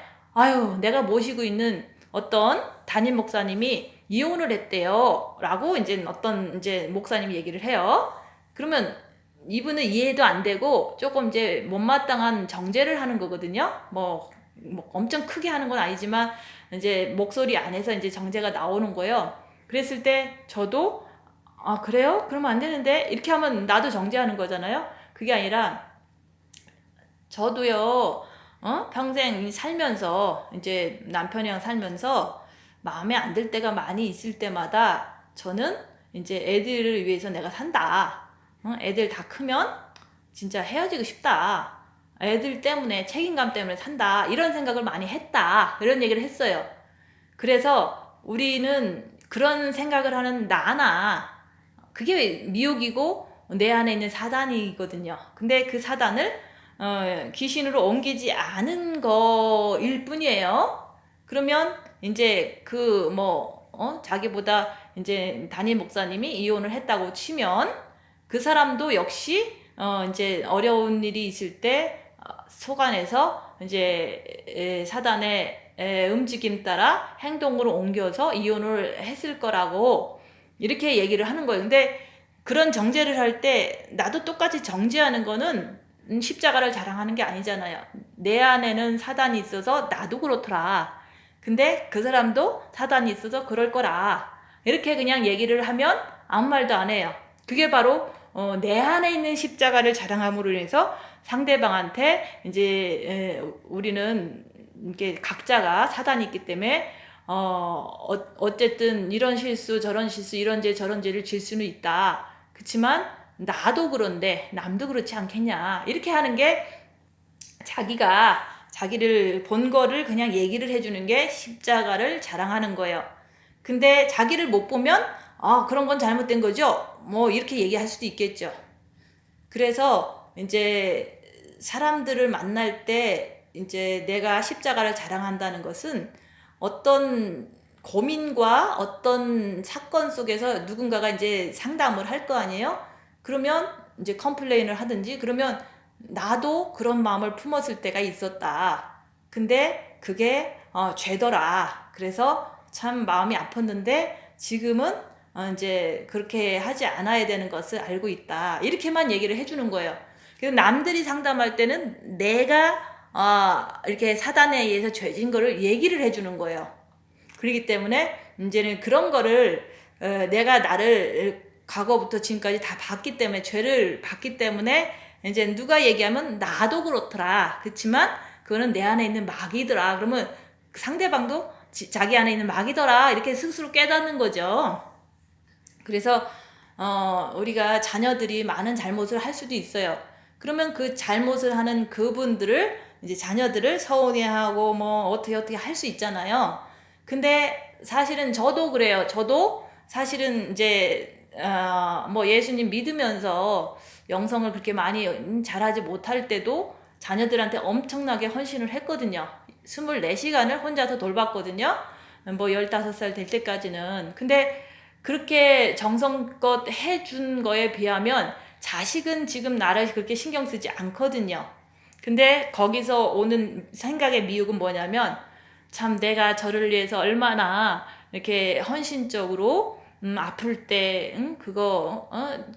내가 모시고 있는 어떤 담임 목사님이 이혼을 했대요. 라고 이제 어떤 이제 목사님이 얘기를 해요. 그러면 이분은 이해도 안 되고 조금 이제 못마땅한 정죄를 하는 거거든요. 뭐 엄청 크게 하는 건 아니지만 이제 목소리 안에서 이제 정죄가 나오는 거예요. 그랬을 때 저도 아 그래요? 그러면 안 되는데 이렇게 하면 나도 정죄하는 거잖아요. 그게 아니라 저도요 평생 살면서 이제 남편이랑 살면서 마음에 안 들 때가 많이 있을 때마다 저는 이제 애들을 위해서 내가 산다. 애들 다 크면 진짜 헤어지고 싶다. 애들 때문에 책임감 때문에 산다. 이런 생각을 많이 했다. 이런 얘기를 했어요. 그래서 우리는 그런 생각을 하는 나나 그게 미혹이고 내 안에 있는 사단이거든요. 근데 그 사단을 귀신으로 옮기지 않은 거일 뿐이에요. 그러면 이제 자기보다 이제 담임 목사님이 이혼을 했다고 치면 그 사람도 역시 이제 어려운 일이 있을 때 속안에서 이제 사단의 움직임 따라 행동으로 옮겨서 이혼을 했을 거라고 이렇게 얘기를 하는 거예요. 근데 그런 정죄를 할 때 나도 똑같이 정죄하는 거는 십자가를 자랑하는 게 아니잖아요. 내 안에는 사단이 있어서 나도 그렇더라. 근데 그 사람도 사단이 있어서 그럴 거라. 이렇게 그냥 얘기를 하면 아무 말도 안 해요. 그게 바로 내 안에 있는 십자가를 자랑함으로 인해서 상대방한테 이제 우리는 이게 각자가 사단이 있기 때문에 어쨌든 이런 실수 저런 실수 이런 죄 저런 죄를 질 수는 있다. 그렇지만 나도 그런데 남도 그렇지 않겠냐 이렇게 하는 게 자기가 자기를 본 거를 그냥 얘기를 해주는 게 십자가를 자랑하는 거예요. 근데 자기를 못 보면 그런 건 잘못된 거죠. 뭐 이렇게 얘기할 수도 있겠죠. 그래서 이제 사람들을 만날 때 이제 내가 십자가를 자랑한다는 것은 어떤 고민과 어떤 사건 속에서 누군가가 이제 상담을 할 거 아니에요? 그러면 이제 컴플레인을 하든지 그러면 나도 그런 마음을 품었을 때가 있었다. 근데 그게 죄더라. 그래서 참 마음이 아팠는데 지금은 이제 그렇게 하지 않아야 되는 것을 알고 있다. 이렇게만 얘기를 해주는 거예요. 그래서 남들이 상담할 때는 내가 이렇게 사단에 의해서 죄진 거를 얘기를 해주는 거예요. 그렇기 때문에 이제는 그런 거를 내가 나를 과거부터 지금까지 다 봤기 때문에 죄를 봤기 때문에 이제 누가 얘기하면 나도 그렇더라. 그렇지만 그거는 내 안에 있는 마귀더라. 그러면 상대방도 자기 안에 있는 마귀더라. 이렇게 스스로 깨닫는 거죠. 그래서 우리가 자녀들이 많은 잘못을 할 수도 있어요. 그러면 그 잘못을 하는 그분들을 이제 자녀들을 서운해하고 뭐 어떻게 할 수 있잖아요. 근데 사실은 저도 그래요. 저도 사실은 이제 뭐 예수님 믿으면서 영성을 그렇게 많이 잘하지 못할 때도 자녀들한테 엄청나게 헌신을 했거든요. 24시간을 혼자서 돌봤거든요. 뭐 15살 될 때까지는. 근데 그렇게 정성껏 해준 거에 비하면 자식은 지금 나를 그렇게 신경 쓰지 않거든요. 근데 거기서 오는 생각의 미혹은 뭐냐면 참 내가 저를 위해서 얼마나 이렇게 헌신적으로 아플 때 그거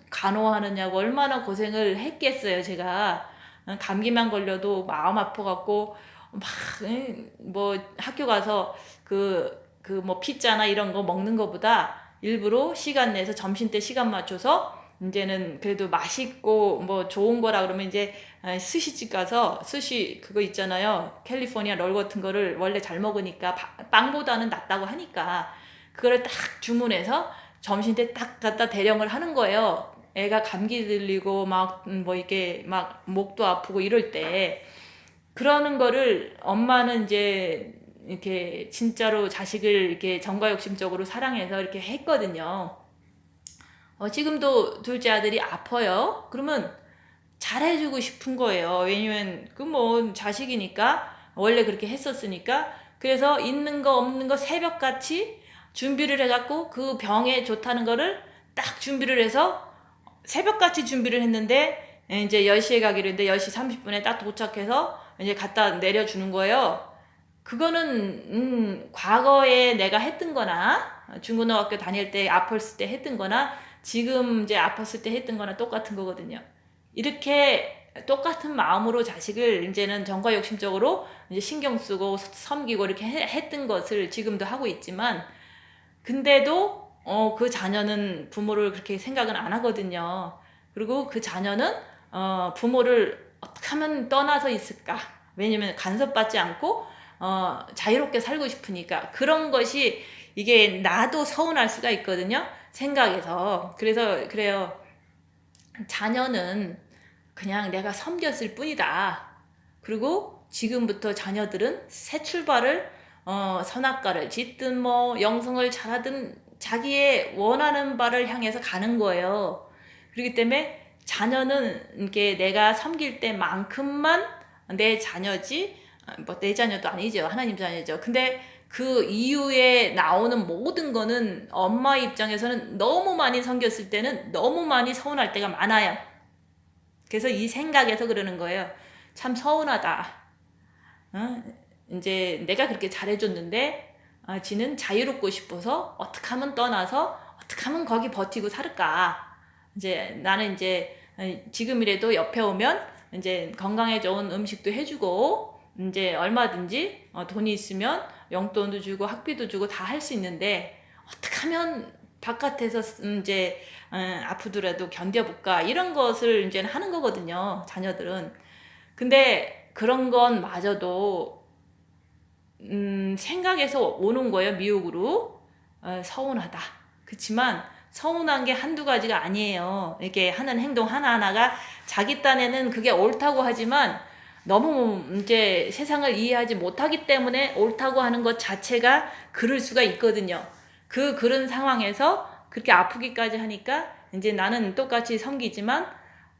간호하느냐고 얼마나 고생을 했겠어요. 제가 감기만 걸려도 마음 아파갖고 막 뭐 학교 가서 뭐 피자나 이런 거 먹는 거보다 일부러 시간 내서 점심때 시간 맞춰서 이제는 그래도 맛있고 뭐 좋은 거라 그러면 이제 스시집 가서 스시 그거 있잖아요. 캘리포니아 롤 같은 거를 원래 잘 먹으니까 빵보다는 낫다고 하니까 그거를 딱 주문해서 점심때 딱 갖다 대령을 하는 거예요. 애가 감기 들리고 막 뭐 이게 막 목도 아프고 이럴 때 그러는 거를 엄마는 이제 이렇게 진짜로 자식을 이렇게 정과욕심적으로 사랑해서 이렇게 했거든요. 지금도 둘째 아들이 아파요. 그러면 잘해주고 싶은 거예요. 왜냐면 그 뭐 자식이니까 원래 그렇게 했었으니까. 그래서 있는 거 없는 거 새벽같이 준비를 해갖고 그 병에 좋다는 거를 딱 준비를 해서 새벽같이 준비를 했는데 이제 10시에 가기로 했는데 10시 30분에 딱 도착해서 이제 갖다 내려주는 거예요. 그거는 과거에 내가 했던 거나 중고등학교 다닐 때 아팠을 때 했던 거나 지금 이제 아팠을 때 했던 거나 똑같은 거거든요. 이렇게 똑같은 마음으로 자식을 이제는 정과 욕심적으로 이제 신경 쓰고 섬기고 이렇게 했던 것을 지금도 하고 있지만, 근데도 그 자녀는 부모를 그렇게 생각은 안 하거든요. 그리고 그 자녀는 부모를 어떻게 하면 떠나서 있을까? 왜냐면 간섭받지 않고 자유롭게 살고 싶으니까. 그런 것이 이게 나도 서운할 수가 있거든요. 생각에서. 그래서 그래요. 자녀는 그냥 내가 섬겼을 뿐이다. 그리고 지금부터 자녀들은 새 출발을 선악과를 짓든 뭐 영성을 잘하든 자기의 원하는 바를 향해서 가는 거예요. 그렇기 때문에 자녀는 이게 내가 섬길 때만큼만 내 자녀지, 뭐 내 자녀도 아니죠. 하나님 자녀죠. 근데 그 이후에 나오는 모든 거는 엄마 입장에서는 너무 많이 섬겼을 때는 너무 많이 서운할 때가 많아요. 그래서 이 생각에서 그러는 거예요. 참 서운하다. 이제 내가 그렇게 잘해줬는데 지는 자유롭고 싶어서 어떻게 하면 떠나서 어떻게 하면 거기 버티고 살까. 이제 나는 이제 지금이라도 옆에 오면 이제 건강에 좋은 음식도 해주고 이제 얼마든지 돈이 있으면 용돈도 주고 학비도 주고 다 할 수 있는데 어떻게 하면 바깥에서 이제 아프더라도 견뎌볼까, 이런 것을 이제 하는 거거든요, 자녀들은. 근데 그런 건 마저도 생각에서 오는 거예요, 미혹으로. 서운하다. 그렇지만 서운한 게 한두 가지가 아니에요. 이렇게 하는 행동 하나하나가 자기 딴에는 그게 옳다고 하지만 너무 이제 세상을 이해하지 못하기 때문에 옳다고 하는 것 자체가 그럴 수가 있거든요. 그런 상황에서 그렇게 아프기까지 하니까 이제 나는 똑같이 섬기지만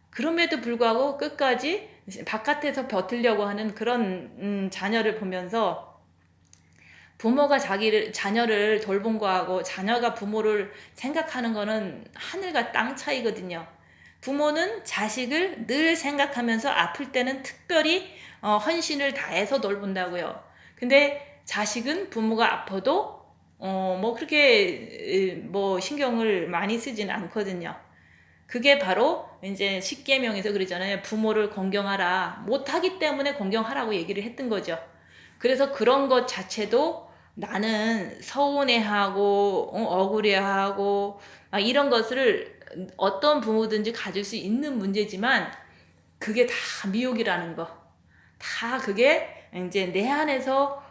그럼에도 불구하고 끝까지 바깥에서 버티려고 하는 그런 자녀를 보면서, 부모가 자녀를 돌본 거하고 자녀가 부모를 생각하는 거는 하늘과 땅 차이거든요. 부모는 자식을 늘 생각하면서 아플 때는 특별히 헌신을 다해서 돌본다고요. 근데 자식은 부모가 아파도 뭐 그렇게 뭐 신경을 많이 쓰지는 않거든요. 그게 바로 이제 십계명에서 그러잖아요. 부모를 공경하라. 못하기 때문에 공경하라고 얘기를 했던 거죠. 그래서 그런 것 자체도 나는 서운해하고 억울해하고 이런 것을 어떤 부모든지 가질 수 있는 문제지만 그게 다 미혹이라는 거. 다 그게 이제 내 안에서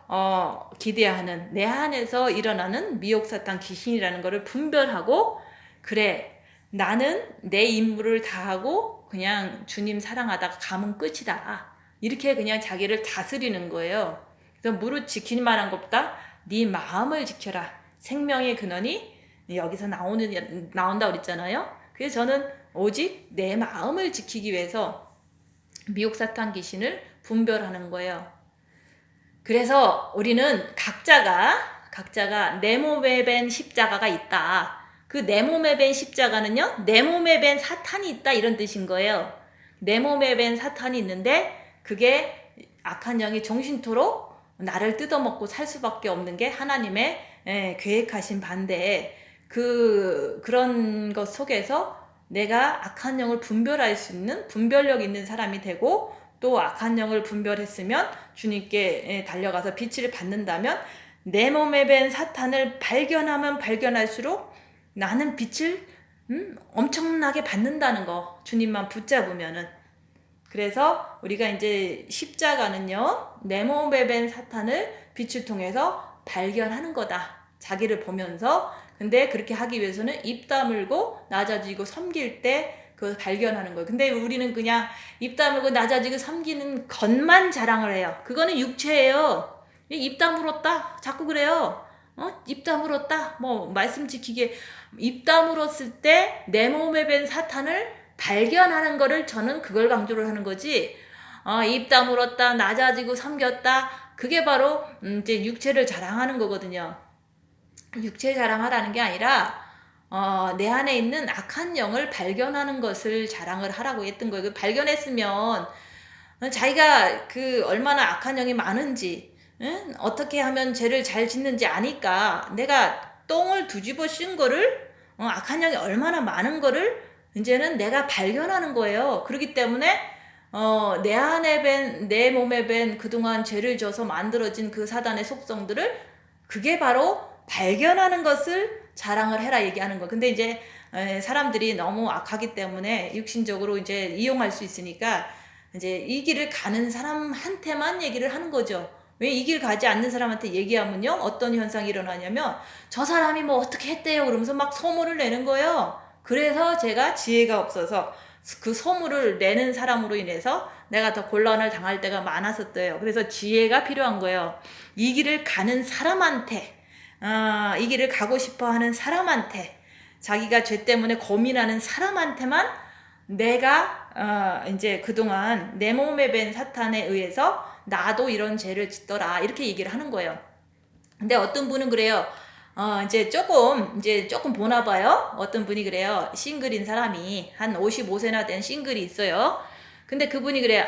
기대하는, 내 안에서 일어나는 미혹사탄 귀신이라는 거를 분별하고, 그래, 나는 내 임무를 다하고 그냥 주님 사랑하다가 가면 끝이다. 이렇게 그냥 자기를 다스리는 거예요. 그래서 무릇 지킬 만한 것보다 네 마음을 지켜라. 생명의 근원이 여기서 나온다 그랬잖아요. 그래서 저는 오직 내 마음을 지키기 위해서 미혹사탄 귀신을 분별하는 거예요. 그래서 우리는 각자가 내 몸에 밴 십자가가 있다. 그 내 몸에 밴 십자가는요, 내 몸에 밴 사탄이 있다, 이런 뜻인 거예요. 내 몸에 밴 사탄이 있는데 그게 악한 영이 종신토록 나를 뜯어먹고 살 수밖에 없는 게 하나님의 계획하신 반대. 그런 것 속에서 내가 악한 영을 분별할 수 있는 분별력 있는 사람이 되고, 또 악한 영을 분별했으면 주님께 달려가서 빛을 받는다면 내 몸에 밴 사탄을 발견하면 발견할수록 나는 빛을 엄청나게 받는다는 거, 주님만 붙잡으면은. 그래서 우리가 이제 십자가는요, 내 몸에 밴 사탄을 빛을 통해서 발견하는 거다, 자기를 보면서. 근데 그렇게 하기 위해서는 입 다물고 낮아지고 섬길 때 그 발견하는 거예요. 근데 우리는 그냥 입 다물고 낮아지고 섬기는 것만 자랑을 해요. 그거는 육체예요. 입 다물었다 자꾸 그래요. 입 다물었다, 뭐 말씀 지키게. 입 다물었을 때 내 몸에 밴 사탄을 발견하는 거를 저는 그걸 강조를 하는 거지. 입 다물었다, 낮아지고 섬겼다, 그게 바로 이제 육체를 자랑하는 거거든요. 육체 자랑하라는 게 아니라 내 안에 있는 악한 영을 발견하는 것을 자랑을 하라고 했던 거예요. 발견했으면 자기가 그 얼마나 악한 영이 많은지, 응? 어떻게 하면 죄를 잘 짓는지 아니까 내가 똥을 뒤집어 씌운 거를 악한 영이 얼마나 많은 거를 이제는 내가 발견하는 거예요. 그렇기 때문에 내 안에 내 몸에 밴 그동안 죄를 져서 만들어진 그 사단의 속성들을 그게 바로 발견하는 것을 자랑을 해라 얘기하는 거. 근데 이제 사람들이 너무 악하기 때문에 육신적으로 이제 이용할 수 있으니까 이제 이 길을 가는 사람한테만 얘기를 하는 거죠. 왜 이 길 가지 않는 사람한테 얘기하면요 어떤 현상이 일어나냐면 저 사람이 뭐 어떻게 했대요 그러면서 막 소문을 내는 거예요. 그래서 제가 지혜가 없어서 그 소문을 내는 사람으로 인해서 내가 더 곤란을 당할 때가 많았었대요. 그래서 지혜가 필요한 거예요. 이 길을 가는 사람한테 이 길을 가고 싶어 하는 사람한테 자기가 죄 때문에 고민하는 사람한테만 내가 이제 그동안 내 몸에 밴 사탄에 의해서 나도 이런 죄를 짓더라 이렇게 얘기를 하는 거예요. 근데 어떤 분은 그래요. 이제 조금 보나 봐요. 어떤 분이 그래요. 싱글인 사람이 한 55세나 된 싱글이 있어요. 근데 그분이 그래요.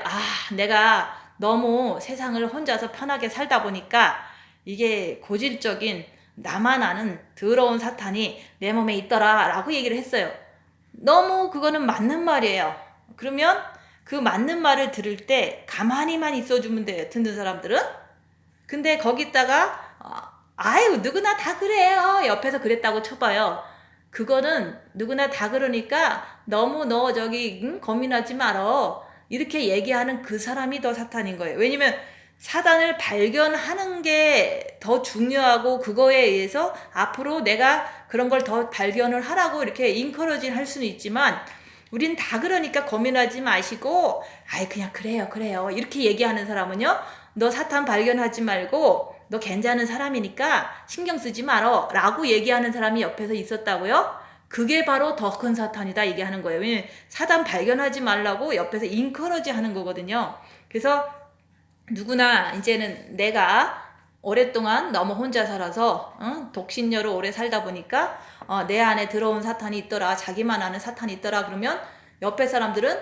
내가 너무 세상을 혼자서 편하게 살다 보니까 이게 고질적인 나만 아는 더러운 사탄이 내 몸에 있더라 라고 얘기를 했어요. 너무 그거는 맞는 말이에요. 그러면 그 맞는 말을 들을 때 가만히만 있어주면 돼요. 듣는 사람들은. 근데 거기다가 아유 누구나 다 그래요. 옆에서 그랬다고 쳐봐요. 그거는 누구나 다 그러니까 너무 너 저기 고민하지 말어. 이렇게 얘기하는 그 사람이 더 사탄인 거예요. 왜냐면 사단을 발견하는 게 더 중요하고 그거에 의해서 앞으로 내가 그런 걸 더 발견을 하라고 이렇게 인커러지 할 수는 있지만 우린 다 그러니까 고민하지 마시고 아이 그냥 그래요 이렇게 얘기하는 사람은요 너 사탄 발견하지 말고 너 괜찮은 사람이니까 신경 쓰지 말어 라고 얘기하는 사람이 옆에서 있었다고요. 그게 바로 더 큰 사탄이다 얘기하는 거예요. 왜냐면 사단 발견하지 말라고 옆에서 인커러지 하는 거거든요. 그래서 누구나 이제는 내가 오랫동안 너무 혼자 살아서 독신녀로 오래 살다 보니까 내 안에 들어온 사탄이 있더라 자기만 아는 사탄이 있더라 그러면 옆에 사람들은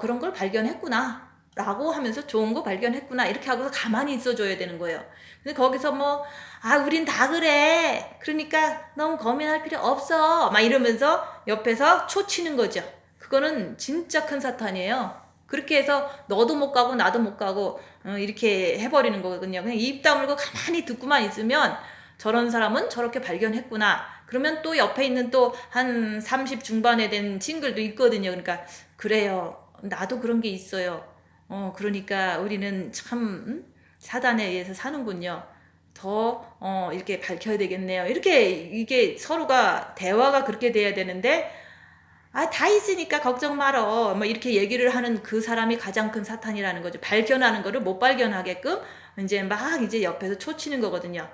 그런 걸 발견했구나 라고 하면서 좋은 거 발견했구나 이렇게 하고서 가만히 있어줘야 되는 거예요. 근데 거기서 우린 다 그래 그러니까 너무 고민할 필요 없어 막 이러면서 옆에서 초치는 거죠. 그거는 진짜 큰 사탄이에요. 그렇게 해서 너도 못 가고 나도 못 가고 이렇게 해버리는 거거든요. 그냥 입 다물고 가만히 듣고만 있으면 저런 사람은 저렇게 발견했구나. 그러면 또 옆에 있는 또 한 30 중반에 된 싱글도 있거든요. 그러니까 그래요. 나도 그런 게 있어요. 그러니까 우리는 참 사단에 의해서 사는군요. 더 이렇게 밝혀야 되겠네요. 이게 서로가 대화가 그렇게 돼야 되는데 다 있으니까 걱정 말어. 이렇게 얘기를 하는 그 사람이 가장 큰 사탄이라는 거죠. 발견하는 거를 못 발견하게끔 이제 옆에서 초치는 거거든요.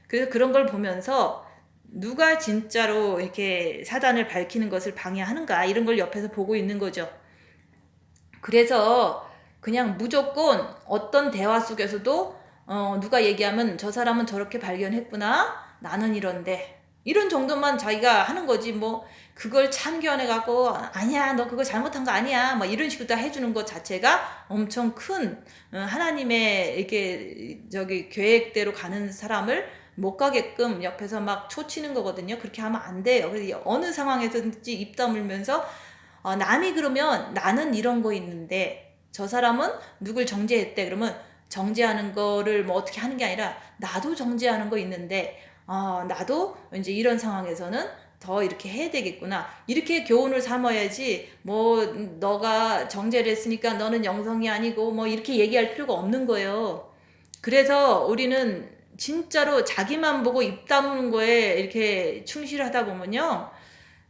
그래서 그런 걸 보면서 누가 진짜로 이렇게 사단을 밝히는 것을 방해하는가 이런 걸 옆에서 보고 있는 거죠. 그래서 그냥 무조건 어떤 대화 속에서도 누가 얘기하면 저 사람은 저렇게 발견했구나 나는 이런데 이런 정도만 자기가 하는 거지 그걸 참견해 갖고 아니야 너 그거 잘못한 거 아니야 이런 식으로 다 해주는 것 자체가 엄청 큰 하나님의 이렇게 계획대로 가는 사람을 못 가게끔 옆에서 막 초치는 거거든요. 그렇게 하면 안 돼요. 그래서 어느 상황에서든지 입 다물면서 남이 그러면 나는 이런 거 있는데 저 사람은 누굴 정죄했대 그러면 정죄하는 거를 어떻게 하는 게 아니라 나도 정죄하는 거 있는데 나도 이제 이런 상황에서는 더 이렇게 해야 되겠구나 이렇게 교훈을 삼아야지 너가 정죄를 했으니까 너는 영성이 아니고 이렇게 얘기할 필요가 없는 거예요. 그래서 우리는 진짜로 자기만 보고 입 다무는 거에 이렇게 충실하다 보면요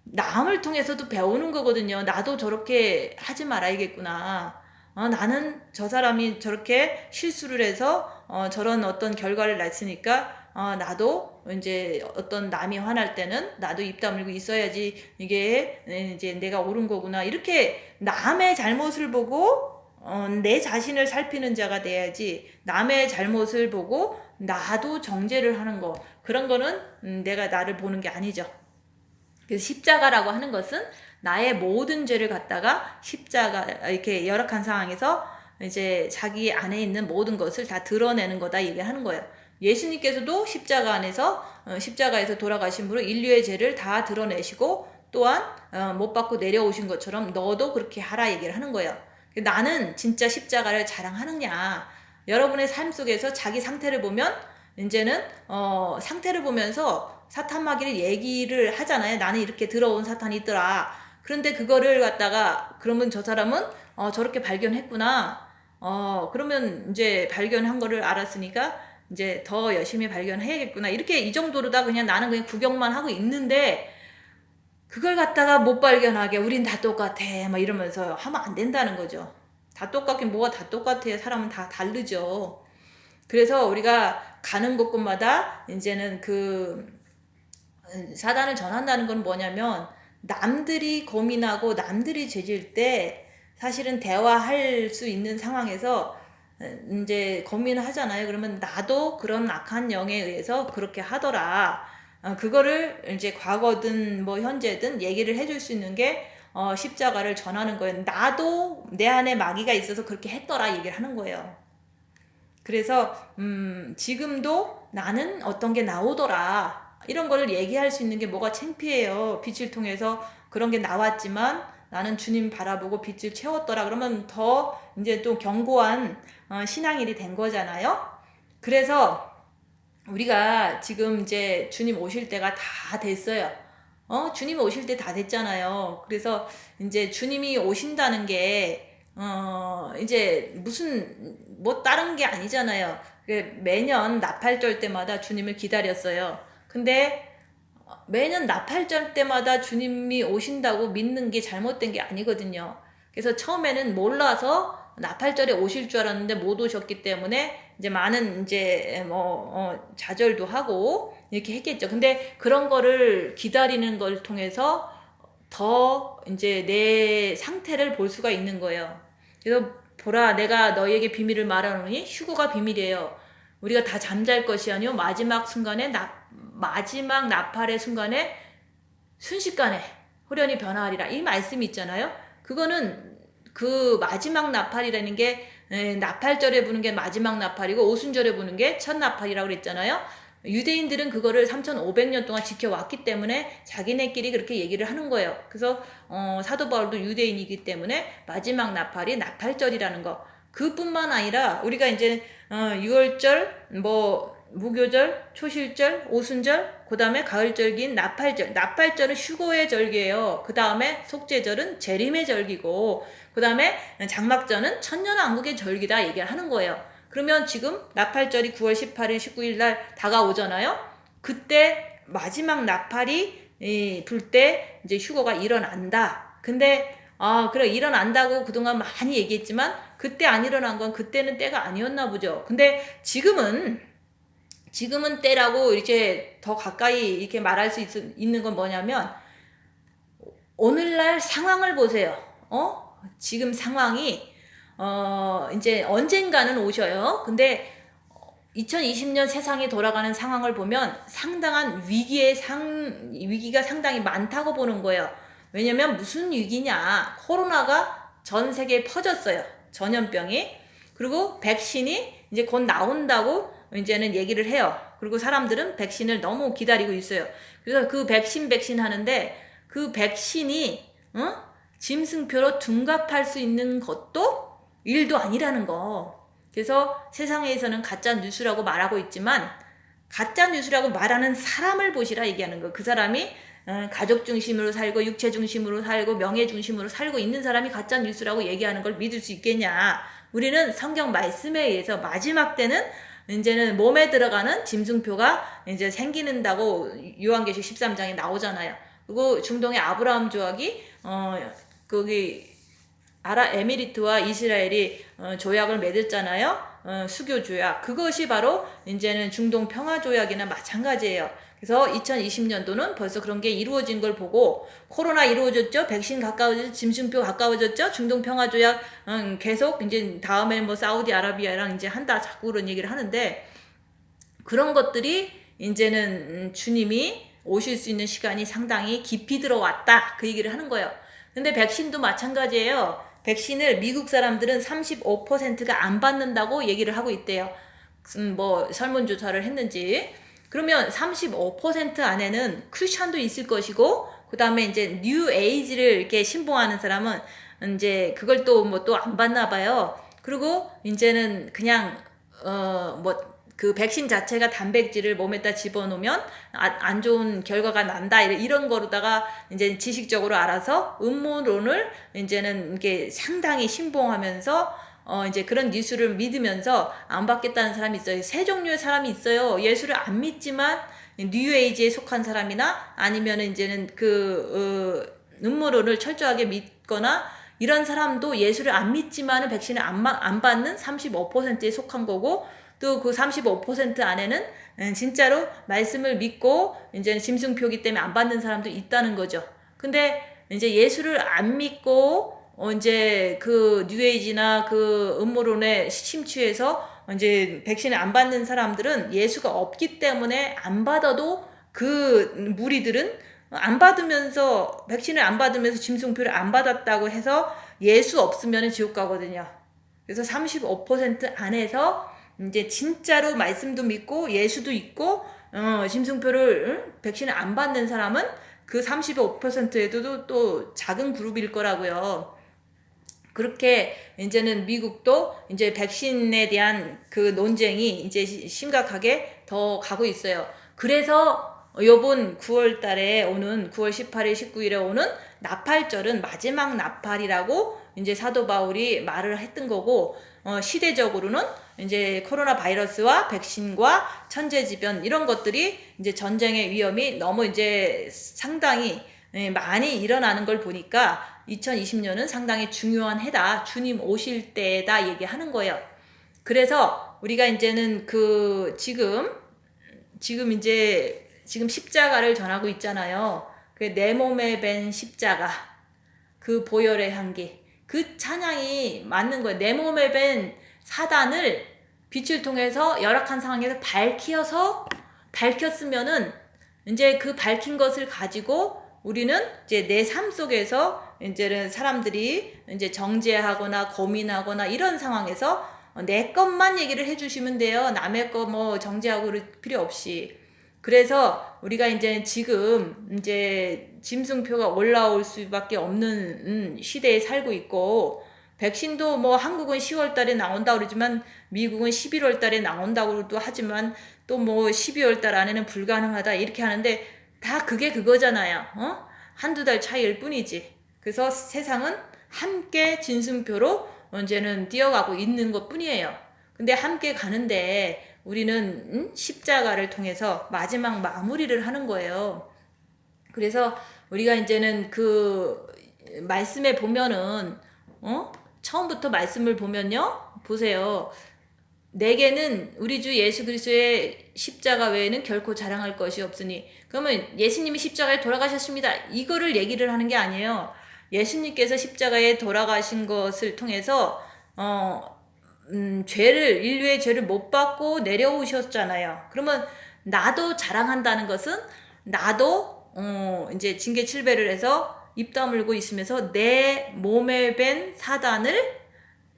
남을 통해서도 배우는 거거든요. 나도 저렇게 하지 말아야겠구나. 나는 저 사람이 저렇게 실수를 해서 저런 어떤 결과를 냈으니까 나도 이제 어떤 남이 화날 때는 나도 입 다물고 있어야지 이게 이제 내가 옳은 거구나 이렇게 남의 잘못을 보고 내 자신을 살피는 자가 돼야지 남의 잘못을 보고 나도 정죄를 하는 거 그런 거는 내가 나를 보는 게 아니죠. 그래서 십자가라고 하는 것은 나의 모든 죄를 갖다가 십자가 이렇게 열악한 상황에서 이제 자기 안에 있는 모든 것을 다 드러내는 거다 얘기하는 거예요. 예수님께서도 십자가 안에서 십자가에서 돌아가신 분으로 인류의 죄를 다 드러내시고 또한 못 받고 내려오신 것처럼 너도 그렇게 하라 얘기를 하는 거예요. 나는 진짜 십자가를 자랑하느냐. 여러분의 삶 속에서 자기 상태를 보면 이제는 상태를 보면서 사탄 마귀를 얘기를 하잖아요. 나는 이렇게 들어온 사탄이 있더라. 그런데 그거를 갖다가 그러면 저 사람은 저렇게 발견했구나. 그러면 이제 발견한 거를 알았으니까 이제 더 열심히 발견해야겠구나. 이렇게 이 정도로 다 그냥 나는 그냥 구경만 하고 있는데 그걸 갖다가 못 발견하게 우린 다 똑같아 막 이러면서 하면 안 된다는 거죠. 다 똑같긴 뭐가 다 똑같아요. 사람은 다 다르죠. 그래서 우리가 가는 곳곳마다 이제는 그 사단을 전한다는 건 뭐냐면 남들이 고민하고 남들이 죄질 때 사실은 대화할 수 있는 상황에서 이제 고민을 하잖아요. 그러면 나도 그런 악한 영에 의해서 그렇게 하더라. 그거를 이제 과거든 뭐 현재든 얘기를 해줄 수 있는 게 십자가를 전하는 거예요. 나도 내 안에 마귀가 있어서 그렇게 했더라 얘기를 하는 거예요. 그래서 지금도 나는 어떤 게 나오더라. 이런 거를 얘기할 수 있는 게 뭐가 창피해요. 빛을 통해서 그런 게 나왔지만 나는 주님 바라보고 빛을 채웠더라. 그러면 더 이제 또 견고한 신앙일이 된 거잖아요. 그래서 우리가 지금 이제 주님 오실 때가 다 됐어요. 주님 오실 때 다 됐잖아요. 그래서 이제 주님이 오신다는 게 이제 무슨 뭐 다른 게 아니잖아요. 매년 나팔절 때마다 주님을 기다렸어요. 근데 매년 나팔절 때마다 주님이 오신다고 믿는 게 잘못된 게 아니거든요. 그래서 처음에는 몰라서 나팔절에 오실 줄 알았는데 못 오셨기 때문에 이제 많은 이제 좌절도 하고 이렇게 했겠죠. 근데 그런 거를 기다리는 걸 통해서 더 이제 내 상태를 볼 수가 있는 거예요. 그래서 보라 내가 너희에게 비밀을 말하노니 휴거가 비밀이에요. 우리가 다 잠잘 것이 아니요 마지막 순간에 마지막 나팔의 순간에 순식간에 호련히 변화하리라 이 말씀이 있잖아요. 그거는 그 마지막 나팔이라는 게 나팔절에 부는 게 마지막 나팔이고 오순절에 부는 게 첫 나팔이라고 그랬잖아요. 유대인들은 그거를 3,500년 동안 지켜왔기 때문에 자기네끼리 그렇게 얘기를 하는 거예요. 그래서 사도 바울도 유대인이기 때문에 마지막 나팔이 나팔절이라는 거. 그뿐만 아니라 우리가 이제 6월절, 무교절, 초실절, 오순절, 그 다음에 가을절기인 나팔절. 나팔절은 휴거의 절기예요. 그 다음에 속죄절은 재림의 절기고, 그 다음에 장막절은 천년왕국의 절기다 얘기를 하는 거예요. 그러면 지금 나팔절이 9월 18일, 19일 날 다가오잖아요. 그때 마지막 나팔이 불 때 이제 휴거가 일어난다. 근데 그래 일어난다고 그동안 많이 얘기했지만 그때 안 일어난 건 그때는 때가 아니었나 보죠. 근데 지금은 때라고 이렇게 더 가까이 이렇게 말할 수 있는 건 뭐냐면 오늘날 상황을 보세요. 지금 상황이 이제 언젠가는 오셔요. 근데 2020년 세상이 돌아가는 상황을 보면 상당한 위기가 상당히 많다고 보는 거예요. 왜냐면 무슨 위기냐? 코로나가 전 세계에 퍼졌어요. 전염병이. 그리고 백신이 이제 곧 나온다고 이제는 얘기를 해요. 그리고 사람들은 백신을 너무 기다리고 있어요. 그래서 그 백신 하는데 그 백신이 짐승표로 둔갑할 수 있는 것도 일도 아니라는 거. 그래서 세상에서는 가짜 뉴스라고 말하고 있지만 가짜 뉴스라고 말하는 사람을 보시라 얘기하는 거. 그 사람이 가족 중심으로 살고 육체 중심으로 살고 명예 중심으로 살고 있는 사람이 가짜 뉴스라고 얘기하는 걸 믿을 수 있겠냐. 우리는 성경 말씀에 의해서 마지막 때는 이제는 몸에 들어가는 짐승표가 이제 생기는다고 요한계시록 13장에 나오잖아요. 그리고 중동의 아브라함 조약이 거기 아랍에미리트와 이스라엘이 조약을 맺었잖아요. 수교 조약. 그것이 바로 이제는 중동 평화 조약이나 마찬가지예요. 그래서 2020년도는 벌써 그런 게 이루어진 걸 보고 코로나 이루어졌죠. 백신 가까워졌죠. 짐승표 가까워졌죠. 중동 평화 조약 계속 이제 다음에는 뭐 사우디아라비아랑 이제 한다 자꾸 그런 얘기를 하는데 그런 것들이 이제는 주님이 오실 수 있는 시간이 상당히 깊이 들어왔다 그 얘기를 하는 거예요. 근데 백신도 마찬가지예요. 백신을 미국 사람들은 35%가 안 받는다고 얘기를 하고 있대요. 뭐 설문조사를 했는지. 그러면 35% 안에는 크리스찬도 있을 것이고, 그 다음에 이제 뉴 에이지를 이렇게 신봉하는 사람은 이제 그걸 또 뭐 또 안 받나 봐요. 그리고 이제는 그냥 뭐 그 백신 자체가 단백질을 몸에다 집어넣으면 안 좋은 결과가 난다, 이런 거로다가 이제 지식적으로 알아서 음모론을 이제는 이게 상당히 신봉하면서 이제 그런 뉴스를 믿으면서 안 받겠다는 사람이 있어요. 세 종류의 사람이 있어요. 예수를 안 믿지만 뉴에이지에 속한 사람이나 아니면 이제는 음모론을 철저하게 믿거나, 이런 사람도 예수를 안 믿지만은 백신을 안 받는 35%에 속한 거고, 또 그 35% 안에는 진짜로 말씀을 믿고 이제 짐승표기 때문에 안 받는 사람도 있다는 거죠. 근데 이제 예수를 안 믿고 이제 그 뉴에이지나 그 음모론에 심취해서 이제 백신을 안 받는 사람들은 예수가 없기 때문에 안 받아도, 그 무리들은 안 받으면서, 백신을 안 받으면서 짐승표를 안 받았다고 해서 예수 없으면 지옥 가거든요. 그래서 35% 안에서 이제 진짜로 말씀도 믿고 예수도 있고 짐승표를 백신을 안 받는 사람은 그 35%에도 또 작은 그룹일 거라고요. 그렇게 이제는 미국도 이제 백신에 대한 그 논쟁이 이제 심각하게 더 가고 있어요. 그래서 요번 9월 달에 오는 9월 18일, 19일에 오는 나팔절은 마지막 나팔이라고 이제 사도 바울이 말을 했던 거고, 시대적으로는 이제 코로나 바이러스와 백신과 천재지변 이런 것들이 이제 전쟁의 위험이 너무 이제 상당히 많이 일어나는 걸 보니까 2020년은 상당히 중요한 해다, 주님 오실 때다 얘기하는 거예요. 그래서 우리가 이제는 지금 십자가를 전하고 있잖아요. 그 내 몸에 밴 십자가, 그 보혈의 향기, 그 찬양이 맞는 거예요. 내 몸에 밴 사단을 빛을 통해서 열악한 상황에서 밝혔으면은 이제 그 밝힌 것을 가지고 우리는 이제 내 삶 속에서 이제는 사람들이 이제 정죄하거나 고민하거나 이런 상황에서 내 것만 얘기를 해주시면 돼요. 남의 거 뭐 정죄하고 그럴 필요 없이. 그래서 우리가 이제 지금 이제 짐승표가 올라올 수밖에 없는 시대에 살고 있고, 백신도 뭐 한국은 10월 달에 나온다고 그러지만 미국은 11월 달에 나온다고도 하지만 또 뭐 12월 달 안에는 불가능하다 이렇게 하는데, 다 그게 그거잖아요. 한두 달 차이일 뿐이지. 그래서 세상은 함께 짐승표로 이제는 뛰어가고 있는 것 뿐이에요. 근데 함께 가는데 우리는 십자가를 통해서 마지막 마무리를 하는 거예요. 그래서 우리가 이제는 그 말씀에 보면은 처음부터 말씀을 보면요, 보세요. 내게는 우리 주 예수 그리스도의 십자가 외에는 결코 자랑할 것이 없으니. 그러면 예수님이 십자가에 돌아가셨습니다, 이거를 얘기를 하는 게 아니에요. 예수님께서 십자가에 돌아가신 것을 통해서 인류의 죄를 못 받고 내려오셨잖아요. 그러면 나도 자랑한다는 것은, 나도 이제 징계 7배를 해서 입 다물고 있으면서 내 몸에 밴 사단을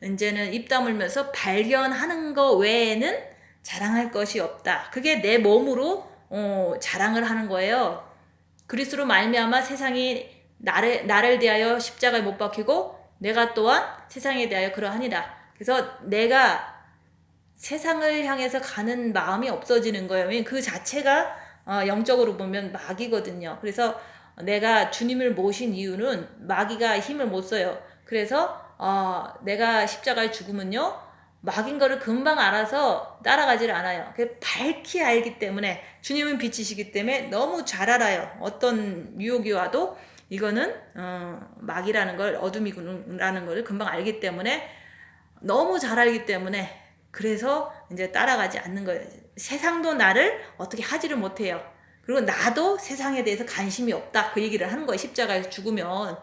이제는 입 다물면서 발견하는 거 외에는 자랑할 것이 없다. 그게 내 몸으로 자랑을 하는 거예요. 그리스도로 말미암아 세상이 나를 대하여 십자가에 못 박히고 내가 또한 세상에 대하여 그러하니라. 그래서 내가 세상을 향해서 가는 마음이 없어지는 거예요. 그 자체가 영적으로 보면 마귀거든요. 그래서 내가 주님을 모신 이유는 마귀가 힘을 못 써요. 그래서 내가 십자가에 죽으면요, 마귀인 거를 금방 알아서 따라가지를 않아요. 밝히 알기 때문에, 주님은 빛이시기 때문에 너무 잘 알아요. 어떤 유혹이 와도 이거는 마귀라는 걸, 어둠이라는 걸 금방 알기 때문에, 너무 잘 알기 때문에, 그래서 이제 따라가지 않는 거예요. 세상도 나를 어떻게 하지를 못해요. 그리고 나도 세상에 대해서 관심이 없다, 그 얘기를 하는 거예요. 십자가에서 죽으면.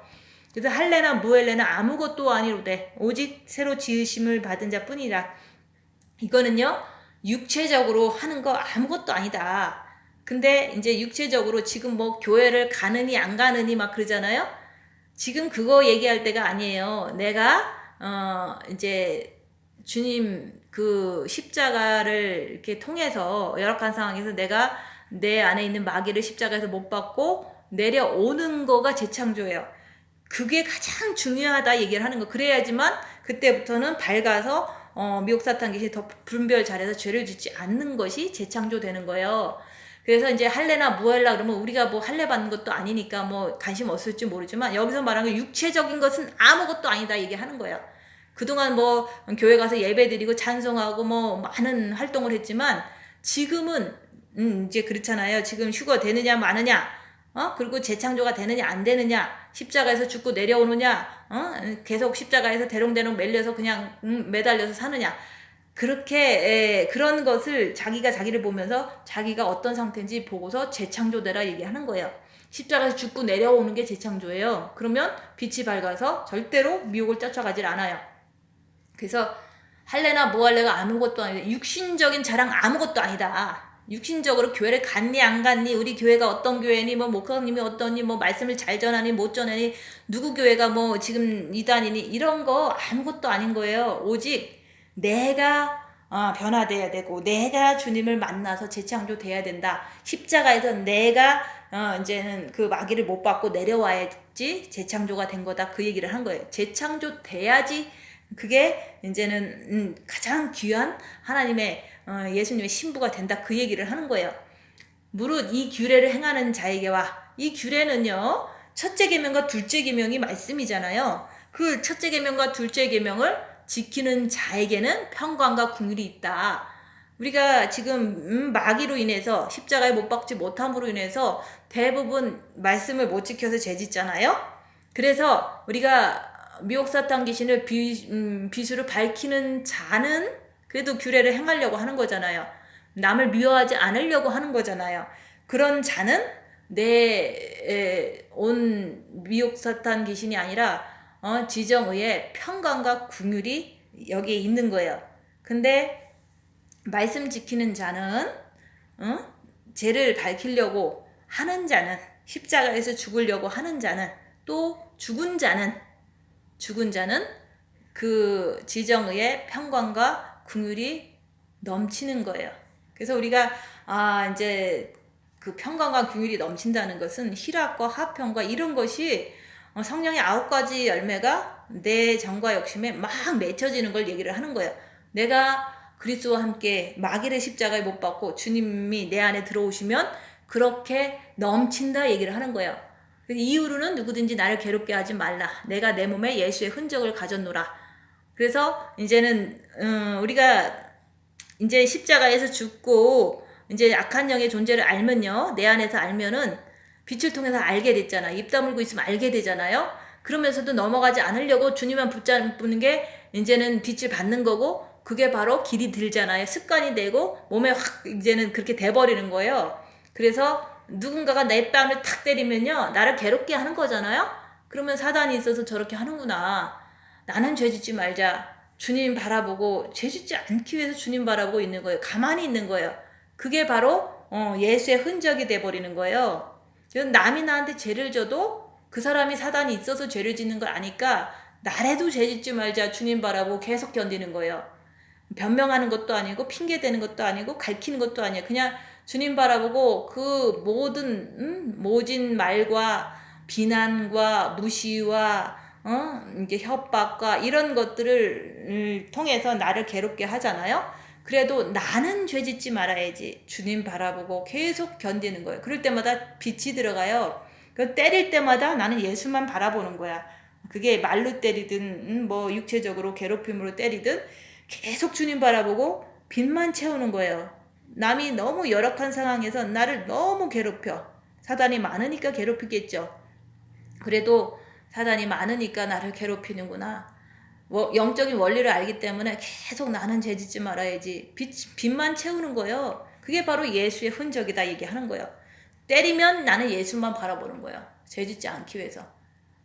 그래서 할래나 무할래나 아무것도 아니로되 오직 새로 지으심을 받은 자뿐이라. 이거는요, 육체적으로 하는 거 아무것도 아니다. 근데 이제 육체적으로 지금 뭐 교회를 가느니 안 가느니 막 그러잖아요. 지금 그거 얘기할 때가 아니에요. 내가 이제 주님 그 십자가를 이렇게 통해서 열악한 상황에서 내가 내 안에 있는 마귀를 십자가에서 못 받고 내려오는 거가 재창조예요. 그게 가장 중요하다 얘기를 하는 거. 그래야지만 그때부터는 밝아서 미혹 사탄 귀신이 더 분별 잘해서 죄를 짓지 않는 것이 재창조되는 거예요. 그래서 이제 할례나 무할라 그러면 우리가 뭐 할례 받는 것도 아니니까 뭐 관심 없을지 모르지만 여기서 말하는 육체적인 것은 아무것도 아니다 얘기하는 거예요. 그동안 뭐 교회 가서 예배 드리고 찬송하고 뭐 많은 활동을 했지만 지금은 이제 그렇잖아요. 지금 휴거 되느냐 마느냐, 그리고 재창조가 되느냐 안 되느냐, 십자가에서 죽고 내려오느냐, 계속 십자가에서 대롱대롱 매려서 그냥 매달려서 사느냐. 그렇게 그런 것을 자기가 자기를 보면서 자기가 어떤 상태인지 보고서 재창조되라 얘기하는 거예요. 십자가에서 죽고 내려오는 게 재창조예요. 그러면 빛이 밝아서 절대로 미혹을 쫓아가질 않아요. 그래서 할례나 무할례가 아무것도 아니다. 육신적인 자랑 아무것도 아니다. 육신적으로 교회를 갔니 안 갔니, 우리 교회가 어떤 교회니, 뭐 목사님이 어떠니, 뭐 말씀을 잘 전하니 못 전하니, 누구 교회가 뭐 지금 이단이니, 이런 거 아무것도 아닌 거예요. 오직 내가 변화돼야 되고 내가 주님을 만나서 재창조돼야 된다. 십자가에서 내가 이제는 그 마귀를 못 받고 내려와야지 재창조가 된 거다. 그 얘기를 한 거예요. 재창조돼야지 그게 이제는 가장 귀한 하나님의 예수님의 신부가 된다. 그 얘기를 하는 거예요. 무릇 이 규례를 행하는 자에게와, 이 규례는요 첫째 계명과 둘째 계명이 말씀이잖아요. 그 첫째 계명과 둘째 계명을 지키는 자에게는 평강과 긍휼이 있다. 우리가 지금 마귀로 인해서 십자가에 못 박지 못함으로 인해서 대부분 말씀을 못 지켜서 죄짓잖아요. 그래서 우리가 미혹 사탄 귀신을 비수를 밝히는 자는 그래도 규례를 행하려고 하는 거잖아요. 남을 미워하지 않으려고 하는 거잖아요. 그런 자는 내 온 미혹 사탄 귀신이 아니라 지정의의 평강과 긍휼이 여기에 있는 거예요. 근데 말씀 지키는 자는 죄를 밝히려고 하는 자는, 십자가에서 죽으려고 하는 자는, 또 죽은 자는 그 지정의의 평강과 긍휼이 넘치는 거예요. 그래서 우리가 이제 그 평강과 긍휼이 넘친다는 것은 희락과 화평과 이런 것이 성령의 9가지 열매가 내 정과 욕심에 막 맺혀지는 걸 얘기를 하는 거예요. 내가 그리스도와 함께 마귀의 십자가에 못 박고 주님이 내 안에 들어오시면 그렇게 넘친다 얘기를 하는 거예요. 이후로는 누구든지 나를 괴롭게 하지 말라. 내가 내 몸에 예수의 흔적을 가졌노라. 그래서 이제는 우리가 이제 십자가에서 죽고 이제 악한 영의 존재를 알면요, 내 안에서 알면은 빛을 통해서 알게 됐잖아. 입 다물고 있으면 알게 되잖아요. 그러면서도 넘어가지 않으려고 주님만 붙잡는 게 이제는 빛을 받는 거고, 그게 바로 길이 들잖아요. 습관이 되고 몸에 확 이제는 그렇게 돼버리는 거예요. 그래서 누군가가 내 뺨을 탁 때리면요, 나를 괴롭게 하는 거잖아요. 그러면 사단이 있어서 저렇게 하는구나. 나는 죄짓지 말자. 주님 바라보고, 죄짓지 않기 위해서 주님 바라보고 있는 거예요. 가만히 있는 거예요. 그게 바로 예수의 흔적이 돼버리는 거예요. 남이 나한테 죄를 져도 그 사람이 사단이 있어서 죄를 짓는 걸 아니까 나래도 죄 짓지 말자. 주님 바라보고 계속 견디는 거예요. 변명하는 것도 아니고 핑계대는 것도 아니고 가르치는 것도 아니에요. 그냥 주님 바라보고 그 모진 말과 비난과 무시와 이제 협박과 이런 것들을 통해서 나를 괴롭게 하잖아요. 그래도 나는 죄 짓지 말아야지. 주님 바라보고 계속 견디는 거예요. 그럴 때마다 빛이 들어가요. 그 때릴 때마다 나는 예수만 바라보는 거야. 그게 말로 때리든 뭐 육체적으로 괴롭힘으로 때리든 계속 주님 바라보고 빛만 채우는 거예요. 남이 너무 열악한 상황에서 나를 너무 괴롭혀. 사단이 많으니까 괴롭히겠죠. 그래도 사단이 많으니까 나를 괴롭히는구나. 영적인 원리를 알기 때문에 계속 나는 죄짓지 말아야지. 빛만 채우는 거예요. 그게 바로 예수의 흔적이다 얘기하는 거예요. 때리면 나는 예수만 바라보는 거예요. 죄짓지 않기 위해서.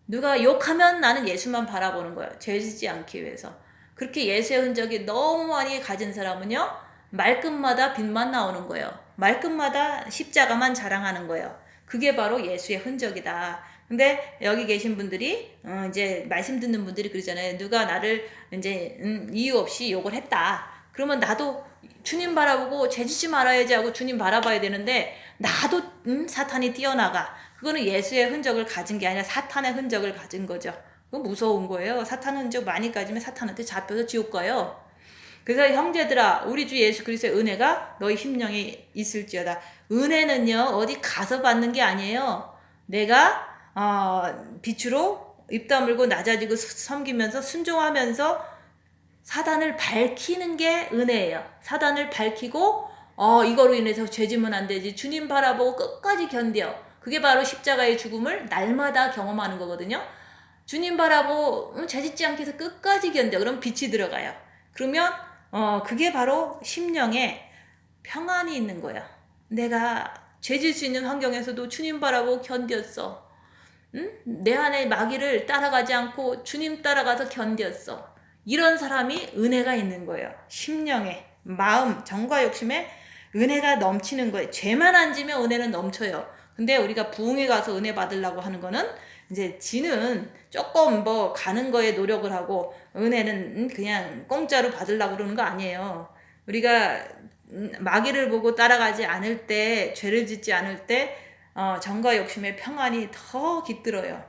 누가 욕하면 나는 예수만 바라보는 거예요. 죄짓지 않기 위해서. 그렇게 예수의 흔적이 너무 많이 가진 사람은요, 말끝마다 빛만 나오는 거예요. 말끝마다 십자가만 자랑하는 거예요. 그게 바로 예수의 흔적이다. 근데 여기 계신 분들이 이제 말씀 듣는 분들이 그러잖아요. 누가 나를 이제 이유 없이 욕을 했다. 그러면 나도 주님 바라보고 죄짓지 말아야지 하고 주님 바라봐야 되는데 나도 사탄이 뛰어나가. 그거는 예수의 흔적을 가진 게 아니라 사탄의 흔적을 가진 거죠. 그건 무서운 거예요. 사탄 흔적 많이 가지면 사탄한테 잡혀서 지옥 가요. 그래서 형제들아, 우리 주 예수 그리스도의 은혜가 너희 심령에 있을지어다. 은혜는요, 어디 가서 받는 게 아니에요. 내가 빛으로 입 다물고 낮아지고 섬기면서 순종하면서 사단을 밝히는 게 은혜예요. 사단을 밝히고 이거로 인해서 죄지면 안 되지. 주님 바라보고 끝까지 견뎌. 그게 바로 십자가의 죽음을 날마다 경험하는 거거든요. 주님 바라보고 죄짓지 않게 해서 끝까지 견뎌. 그럼 빛이 들어가요. 그러면 그게 바로 심령에 평안이 있는 거야. 내가 죄질 수 있는 환경에서도 주님 바라보고 견뎠어. 응? 내 안의 마귀를 따라가지 않고 주님 따라가서 견뎠어. 이런 사람이 은혜가 있는 거예요. 심령에, 마음, 정과 욕심에 은혜가 넘치는 거예요. 죄만 안 지면 은혜는 넘쳐요. 근데 우리가 부흥에 가서 은혜 받으려고 하는 거는 이제 지는 조금 뭐 가는 거에 노력을 하고 은혜는 그냥 공짜로 받으려고 그러는 거 아니에요. 우리가 마귀를 보고 따라가지 않을 때, 죄를 짓지 않을 때 정과 욕심의 평안이 더 깃들어요.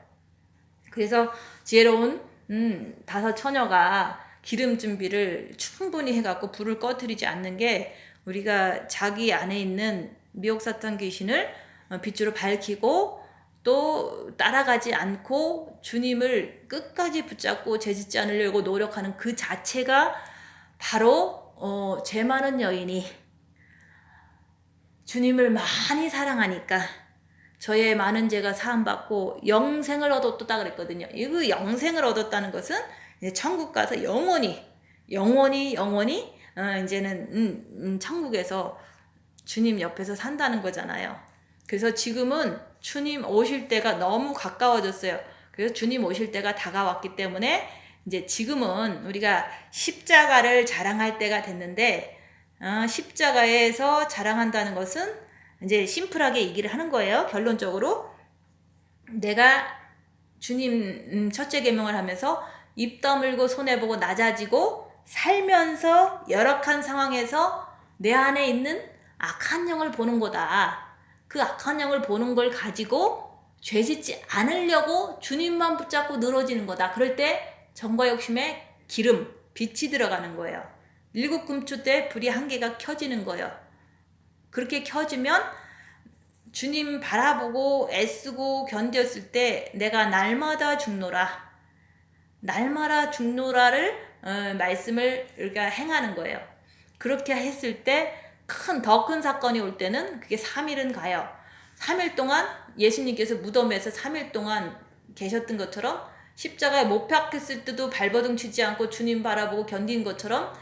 그래서 지혜로운 다섯 처녀가 기름 준비를 충분히 해갖고 불을 꺼뜨리지 않는 게 우리가 자기 안에 있는 미혹사탄 귀신을 빛으로 밝히고 또 따라가지 않고 주님을 끝까지 붙잡고 죄짓지 않으려고 노력하는 그 자체가 바로 죄 많은 여인이 주님을 많이 사랑하니까 저의 많은 죄가 사함받고 영생을 얻었다 그랬거든요. 이 영생을 얻었다는 것은 이제 천국 가서 영원히 이제는 천국에서 주님 옆에서 산다는 거잖아요. 그래서 지금은 주님 오실 때가 너무 가까워졌어요. 그래서 주님 오실 때가 다가왔기 때문에 이제 지금은 우리가 십자가를 자랑할 때가 됐는데 십자가에서 자랑한다는 것은 이제 심플하게 얘기를 하는 거예요. 결론적으로 내가 주님 첫째 계명을 하면서 입 다물고 손해보고 낮아지고 살면서 열악한 상황에서 내 안에 있는 악한 영을 보는 거다. 그 악한 영을 보는 걸 가지고 죄짓지 않으려고 주님만 붙잡고 늘어지는 거다. 그럴 때 정과 욕심에 기름, 빛이 들어가는 거예요. 일곱 금초 때 불이 한 개가 켜지는 거예요. 그렇게 켜지면 주님 바라보고 애쓰고 견뎠을 때 내가 날마다 죽노라. 날마다 죽노라를 말씀을 우리가 행하는 거예요. 그렇게 했을 때 더 큰 사건이 올 때는 그게 3일은 가요. 3일 동안 예수님께서 무덤에서 3일 동안 계셨던 것처럼 십자가에 못 박혔을 때도 발버둥 치지 않고 주님 바라보고 견딘 것처럼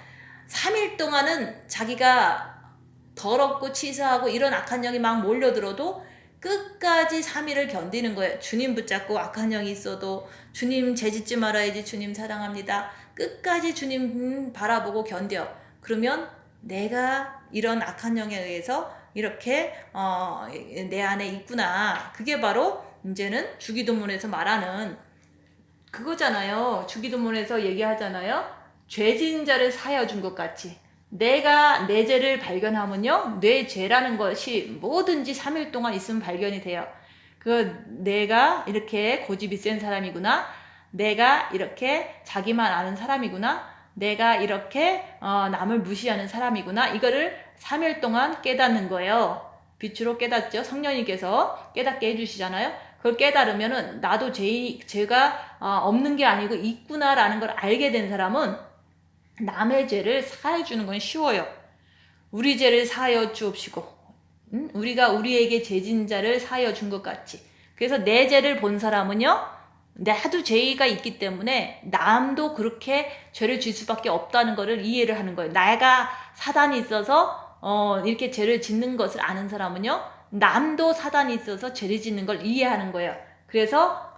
3일 동안은 자기가 더럽고 치사하고 이런 악한 영이 막 몰려들어도 끝까지 3일을 견디는 거예요. 주님 붙잡고 악한 영이 있어도 주님 죄짓지 말아야지 주님 사랑합니다. 끝까지 주님 바라보고 견뎌. 그러면 내가 이런 악한 영에 의해서 이렇게 내 안에 있구나. 그게 바로 이제는 주기도문에서 말하는 그거잖아요. 주기도문에서 얘기하잖아요. 죄진 자를 사하여 준 것 같이 내가 내 죄를 발견하면요. 내 죄라는 것이 뭐든지 3일 동안 있으면 발견이 돼요. 내가 이렇게 고집이 센 사람이구나. 내가 이렇게 자기만 아는 사람이구나. 내가 이렇게 남을 무시하는 사람이구나. 이거를 3일 동안 깨닫는 거예요. 빛으로 깨닫죠. 성령님께서 깨닫게 해주시잖아요. 그걸 깨달으면은 나도 죄가 없는 게 아니고 있구나라는 걸 알게 된 사람은 남의 죄를 사하여 주는 건 쉬워요. 우리 죄를 사하여 주옵시고 우리가 우리에게 죄진 자를 사하여 준 것 같이. 그래서 내 죄를 본 사람은요. 나도 죄가 있기 때문에 남도 그렇게 죄를 질 수밖에 없다는 것을 이해를 하는 거예요. 내가 사단이 있어서 이렇게 죄를 짓는 것을 아는 사람은요. 남도 사단이 있어서 죄를 짓는 걸 이해하는 거예요. 그래서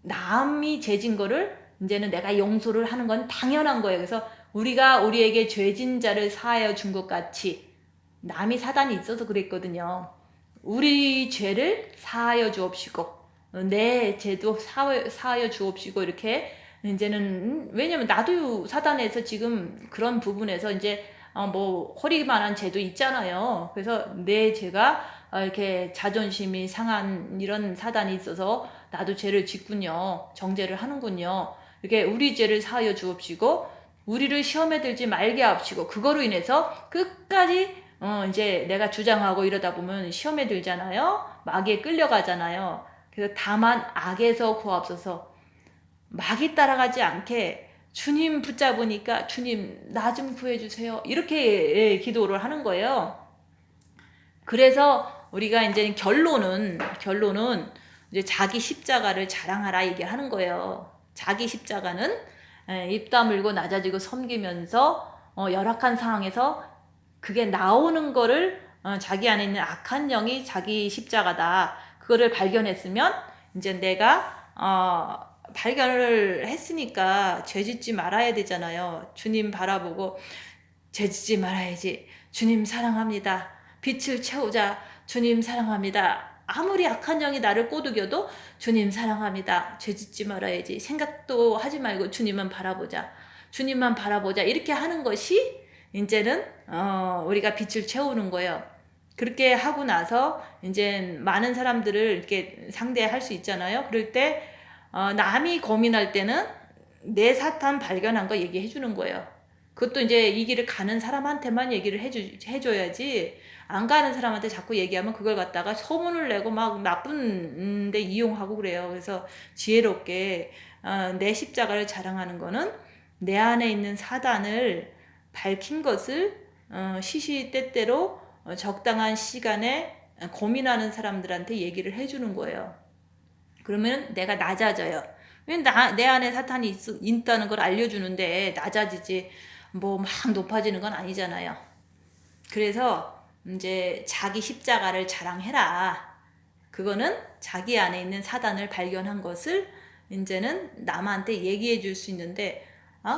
남이 죄진 거를 이제는 내가 용서를 하는 건 당연한 거예요. 그래서 우리가 우리에게 죄진 자를 사하여 준 것 같이 남이 사단이 있어서 그랬거든요. 우리 죄를 사하여 주옵시고 내 죄도 사하여 주옵시고 이렇게 이제는 왜냐면 나도 사단에서 지금 그런 부분에서 이제 뭐 허리만한 죄도 있잖아요. 그래서 내 죄가 이렇게 자존심이 상한 이런 사단이 있어서 나도 죄를 짓군요. 정죄를 하는군요. 이렇게 우리 죄를 사하여 주옵시고 우리를 시험에 들지 말게 하옵시고 그거로 인해서 끝까지 이제 내가 주장하고 이러다 보면 시험에 들잖아요. 마귀에 끌려가잖아요. 그래서 다만 악에서 구하옵소서. 마귀 따라가지 않게 주님 붙잡으니까 주님 나 좀 구해주세요. 이렇게 기도를 하는 거예요. 그래서 우리가 이제 결론은 이제 자기 십자가를 자랑하라 얘기하는 거예요. 자기 십자가는 입 다물고 낮아지고 섬기면서 열악한 상황에서 그게 나오는 거를 자기 안에 있는 악한 영이 자기 십자가다. 그거를 발견했으면 이제 내가 발견을 했으니까 죄짓지 말아야 되잖아요. 주님 바라보고 죄짓지 말아야지. 주님 사랑합니다. 빛을 채우자. 주님 사랑합니다. 아무리 악한 영이 나를 꼬드겨도 주님 사랑합니다. 죄짓지 말아야지. 생각도 하지 말고 주님만 바라보자. 주님만 바라보자. 이렇게 하는 것이 이제는 우리가 빛을 채우는 거예요. 그렇게 하고 나서 이제 많은 사람들을 이렇게 상대할 수 있잖아요. 그럴 때 남이 고민할 때는 내 사탄 발견한 거 얘기해 주는 거예요. 그것도 이제 이 길을 가는 사람한테만 얘기를 해줘야지 안 가는 사람한테 자꾸 얘기하면 그걸 갖다가 소문을 내고 막 나쁜 데 이용하고 그래요. 그래서 지혜롭게 내 십자가를 자랑하는 거는 내 안에 있는 사단을 밝힌 것을 시시때때로 적당한 시간에 고민하는 사람들한테 얘기를 해주는 거예요. 그러면 내가 낮아져요. 내 안에 사탄이 있다는 걸 알려주는데 낮아지지 뭐 막 높아지는 건 아니잖아요. 그래서 이제 자기 십자가를 자랑해라. 그거는 자기 안에 있는 사단을 발견한 것을 이제는 남한테 얘기해 줄 수 있는데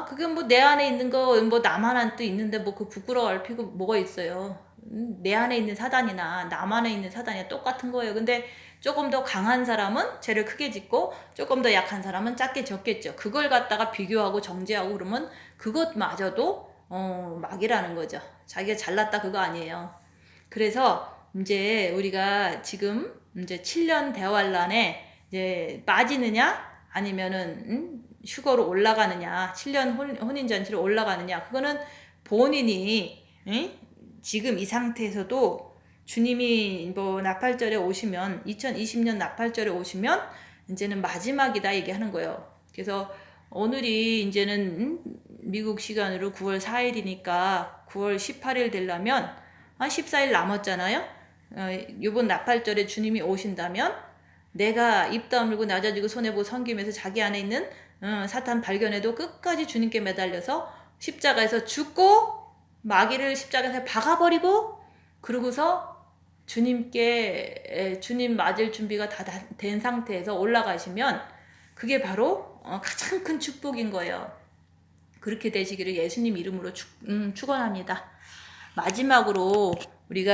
그게 뭐 내 안에 있는 거 뭐 남한테 있는데 뭐 그 부끄러워할 필요가 뭐가 있어요. 내 안에 있는 사단이나 남 안에 있는 사단이 똑같은 거예요. 근데 조금 더 강한 사람은 죄를 크게 짓고 조금 더 약한 사람은 작게 졌겠죠. 그걸 갖다가 비교하고 정죄하고 그러면 그것마저도 마귀라는 거죠. 자기가 잘났다 그거 아니에요. 그래서 이제 우리가 지금 이제 7년 대환란에 이제 빠지느냐 아니면은 휴거로 올라가느냐 7년 혼인잔치로 올라가느냐 그거는 본인이 지금 이 상태에서도 주님이 뭐 나팔절에 오시면 2020년 나팔절에 오시면 이제는 마지막이다 얘기하는 거예요. 그래서 오늘이 이제는 미국 시간으로 9월 4일이니까 9월 18일 되려면 한 14일 남았잖아요. 이번 나팔절에 주님이 오신다면 내가 입 다물고 낮아지고 손해보고 섬기면서 자기 안에 있는 사탄 발견해도 끝까지 주님께 매달려서 십자가에서 죽고 마귀를 십자가에서 박아버리고 그러고서 주님께 주님 맞을 준비가 다 된 상태에서 올라가시면 그게 바로 가장 큰 축복인 거예요. 그렇게 되시기를 예수님 이름으로 축원합니다. 마지막으로 우리가